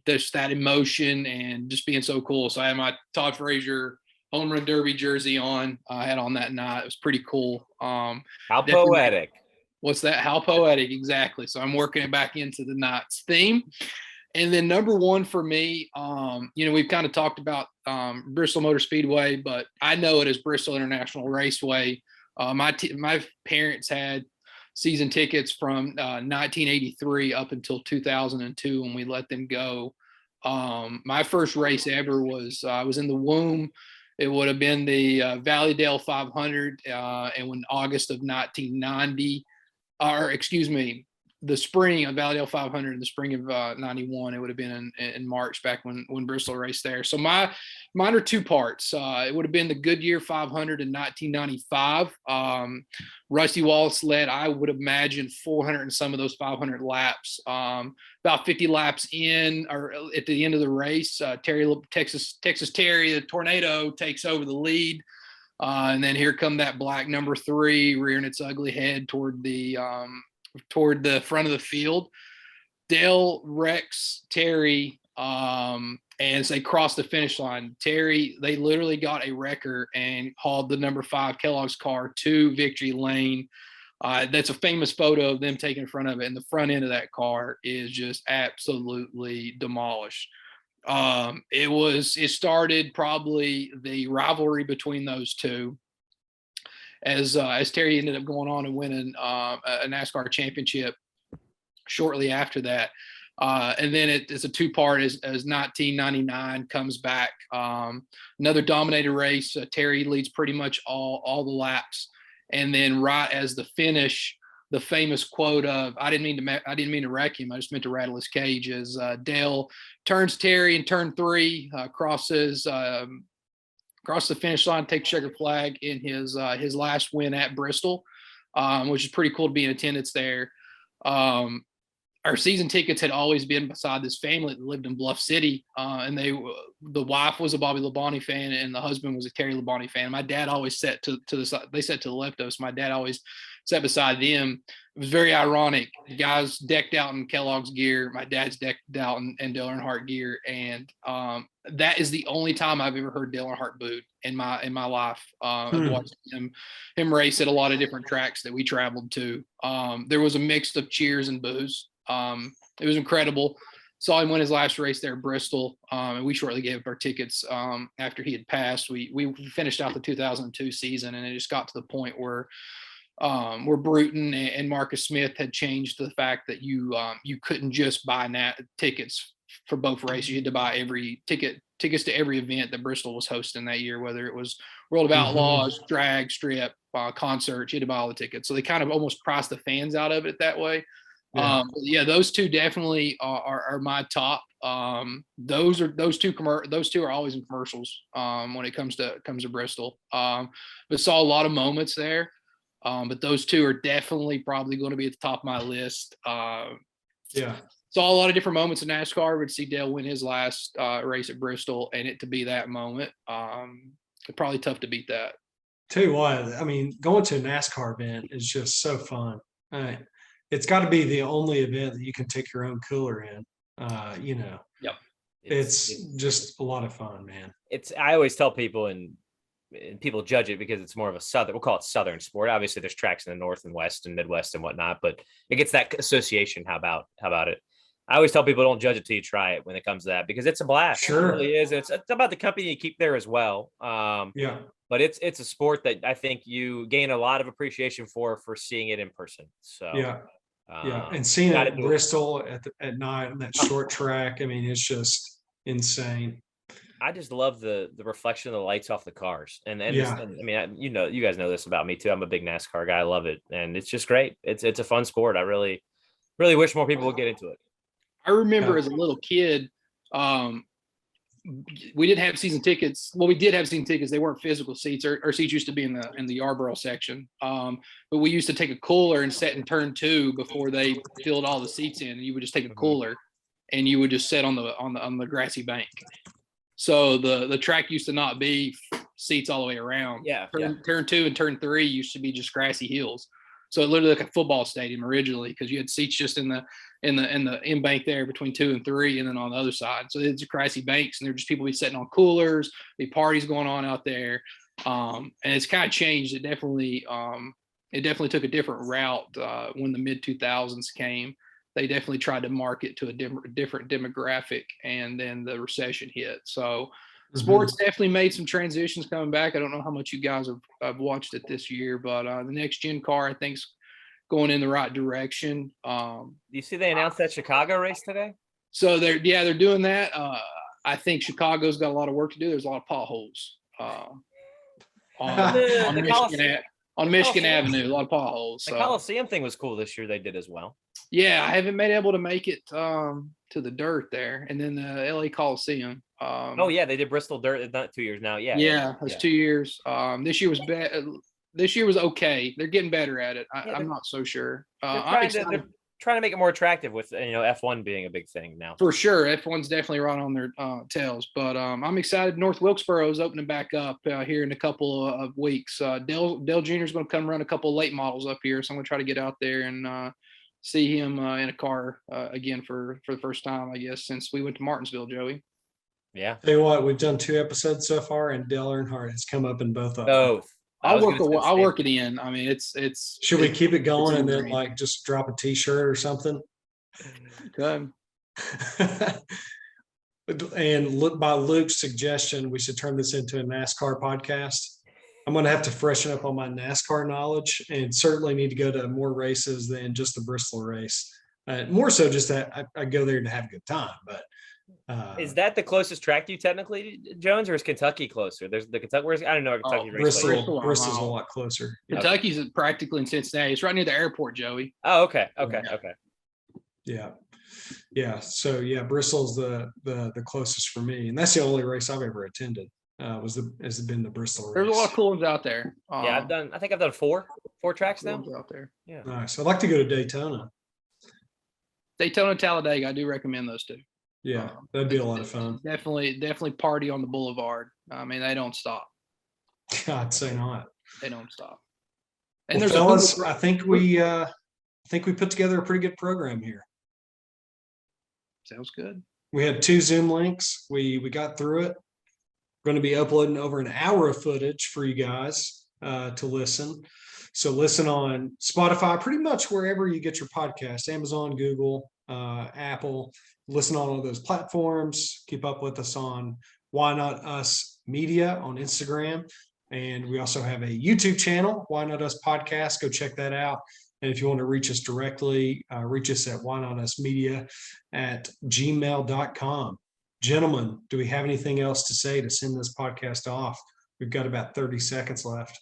Just that emotion and just being so cool. So I had my Todd Frazier Home Run Derby jersey on. I had on that night. It was pretty cool. How poetic. What's that? How poetic, exactly. So I'm working it back into the night's theme. And then number 1 for me, we've kind of talked about Bristol Motor Speedway, but I know it as Bristol International Raceway. My parents had season tickets from 1983 up until 2002 when we let them go. My first race ever was I was in the womb. It would have been the Valleydale 500 and when August of 1990. The spring of Valleydale 500 in the spring of 91. It would have been in March back when Bristol raced there. So mine are 2 parts. It would have been the Goodyear 500 in 1995. Rusty Wallace led, I would imagine, 400 and some of those 500 laps. About 50 laps in or at the end of the race, Texas Terry, the Tornado, takes over the lead. And then here come that black number 3 rearing its ugly head toward the front of the field. Dale, Rex, Terry, and as they crossed the finish line, Terry, they literally got a wrecker and hauled the number 5 Kellogg's car to victory lane. That's a famous photo of them taking in front of it, and the front end of that car is just absolutely demolished. It started probably the rivalry between those two. as Terry ended up going on and winning a NASCAR championship shortly after that. And then it's a two-part as 1999 comes back. Another dominated race. Terry leads pretty much all the laps. And then right as the finish, the famous quote of I didn't mean to wreck him. I just meant to rattle his cage. As Dale turns Terry in turn 3, crosses across the finish line, takes checkered flag in his last win at Bristol, which is pretty cool to be in attendance there. Our season tickets had always been beside this family that lived in Bluff City, and the wife was a Bobby Labonte fan and the husband was a Terry Labonte fan. My dad always sat to the side. They sat to the left of us. My dad always sat beside them. It was very ironic. The guys decked out in Kellogg's gear. My dad's decked out in Dale Earnhardt gear, and that is the only time I've ever heard Dale Earnhardt booed in my life. I've watched him race at a lot of different tracks that we traveled to. There was a mix of cheers and boos. It was incredible. Saw him win his last race there at Bristol, and we shortly gave up our tickets after he had passed. We finished out the 2002 season, and it just got to the point where Bruton and Marcus Smith had changed the fact that you couldn't just buy tickets for both races. You had to buy tickets to every event that Bristol was hosting that year, whether it was World of Outlaws, drag, strip, concerts. You had to buy all the tickets. So they kind of almost priced the fans out of it that way. Yeah, those two definitely are my top. Those two are always in commercials when it comes to Bristol. But saw a lot of moments there. But those two are definitely probably going to be at the top of my list. Yeah. Saw a lot of different moments in NASCAR. Would see Dale win his last race at Bristol, and it to be that moment. Probably tough to beat that. Tell you what, I mean, going to a NASCAR event is just so fun. It's got to be the only event that you can take your own cooler in. Yep. It's just a lot of fun, man. I always tell people, and people judge it because it's more of a we'll call it Southern sport. Obviously there's tracks in the North and West and Midwest and whatnot, but it gets that association. How about it? I always tell people don't judge it till you try it when it comes to that, because it's a blast. Sure. It really is. It's about the company you keep there as well. Yeah. But it's a sport that I think you gain a lot of appreciation for seeing it in person. So yeah. And seeing it at Bristol at night on that short track, I mean, it's just insane. I just love the reflection of the lights off the cars. And I mean, you guys know this about me too. I'm a big NASCAR guy. I love it. And it's just great. It's a fun sport. I really, really wish more people would get into it. I remember as a little kid, we didn't have season tickets. Well, we did have season tickets. They weren't physical seats. Our seats used to be in the Yarborough section. But we used to take a cooler and sit in turn 2 before they filled all the seats in. And you would just take a cooler and you would just sit on the grassy bank. So the track used to not be seats all the way around. Yeah. Turn 2 and turn 3 used to be just grassy hills. So it literally like a football stadium originally, because you had seats just in the in bank there between 2 and 3, and then on the other side. So it's grassy banks, and there're just people be sitting on coolers, be parties going on out there. And it's kind of changed. It definitely took a different route when the mid 2000s came. They definitely tried to market to a different demographic, and then the recession hit. So sports definitely made some transitions coming back. I don't know how much you guys have watched it this year, but the next gen car, I think, is going in the right direction. Do you see they announced that Chicago race today? So they're doing that. I think Chicago's got a lot of work to do. There's a lot of potholes on Michigan Avenue, a lot of potholes. The Coliseum thing was cool this year. They did as well. Yeah, I haven't been able to make it to the dirt there, and then the LA Coliseum. They did Bristol Dirt. Not 2 years now. Yeah, it's 2 years. This year was bad. This year was okay. They're getting better at it. I'm not so sure. They're trying to make it more attractive with F1 being a big thing now. For sure, F1's definitely right on their tails. But I'm excited. North Wilkesboro is opening back up here in a couple of weeks. Dale Jr. is going to come run a couple of late models up here, so I'm going to try to get out there and see him in a car again for the first time, I guess, since we went to Martinsville, Joey. Yeah. Tell you what, we've done 2 episodes so far, and Dale Earnhart has come up in both of them. Both. I'll work it in. I mean, it's. Should we keep it going and then like just drop a T-shirt or something? Good. And look, by Luke's suggestion, we should turn this into a NASCAR podcast. I'm going to have to freshen up on my NASCAR knowledge and certainly need to go to more races than just the Bristol race. More so just that I go there to have a good time. But Is that the closest track to you technically, Jones, or is Kentucky closer? There's the Kentucky. Where's I don't know where Kentucky race. Bristol. Bristol's a Ohio. lot closer. Yeah. Kentucky's practically in Cincinnati. It's right near the airport, Joey. Oh, okay. Yeah. So yeah, Bristol's the closest for me, and that's the only race I've ever attended. Has been the Bristol race. There's a lot of cool ones out there. Yeah, I think I've done four tracks cool now. ones out there. Yeah. Nice. I'd like to go to Daytona. Daytona, Talladega. I do recommend those two. Yeah, that'd be a lot of fun. Definitely party on the boulevard. I mean, they don't stop. God, say not. They don't stop. And And well, there's fellas, I think we put together a pretty good program here. sounds good. We had 2 Zoom links. We got through it. Going to be uploading over an hour of footage for you guys to listen. So listen on Spotify, pretty much wherever you get your podcast, Amazon, Google, Apple. Listen on all those platforms. Keep up with us on Why Not Us Media on Instagram. And we also have a YouTube channel, Why Not Us Podcast. Go check that out. And if you want to reach us directly, reach us at whynotusmedia@gmail.com. Gentlemen, do we have anything else to say to send this podcast off? We've got about 30 seconds left.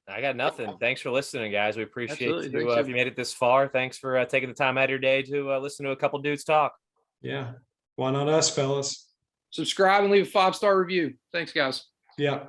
I got nothing. Thanks for listening, guys. We appreciate Absolutely. you. Thanks, If you made it this far, thanks for taking the time out of your day to listen to a couple dudes talk. Yeah. Why not us, fellas? Subscribe and leave a 5-star review. Thanks, guys. Yeah.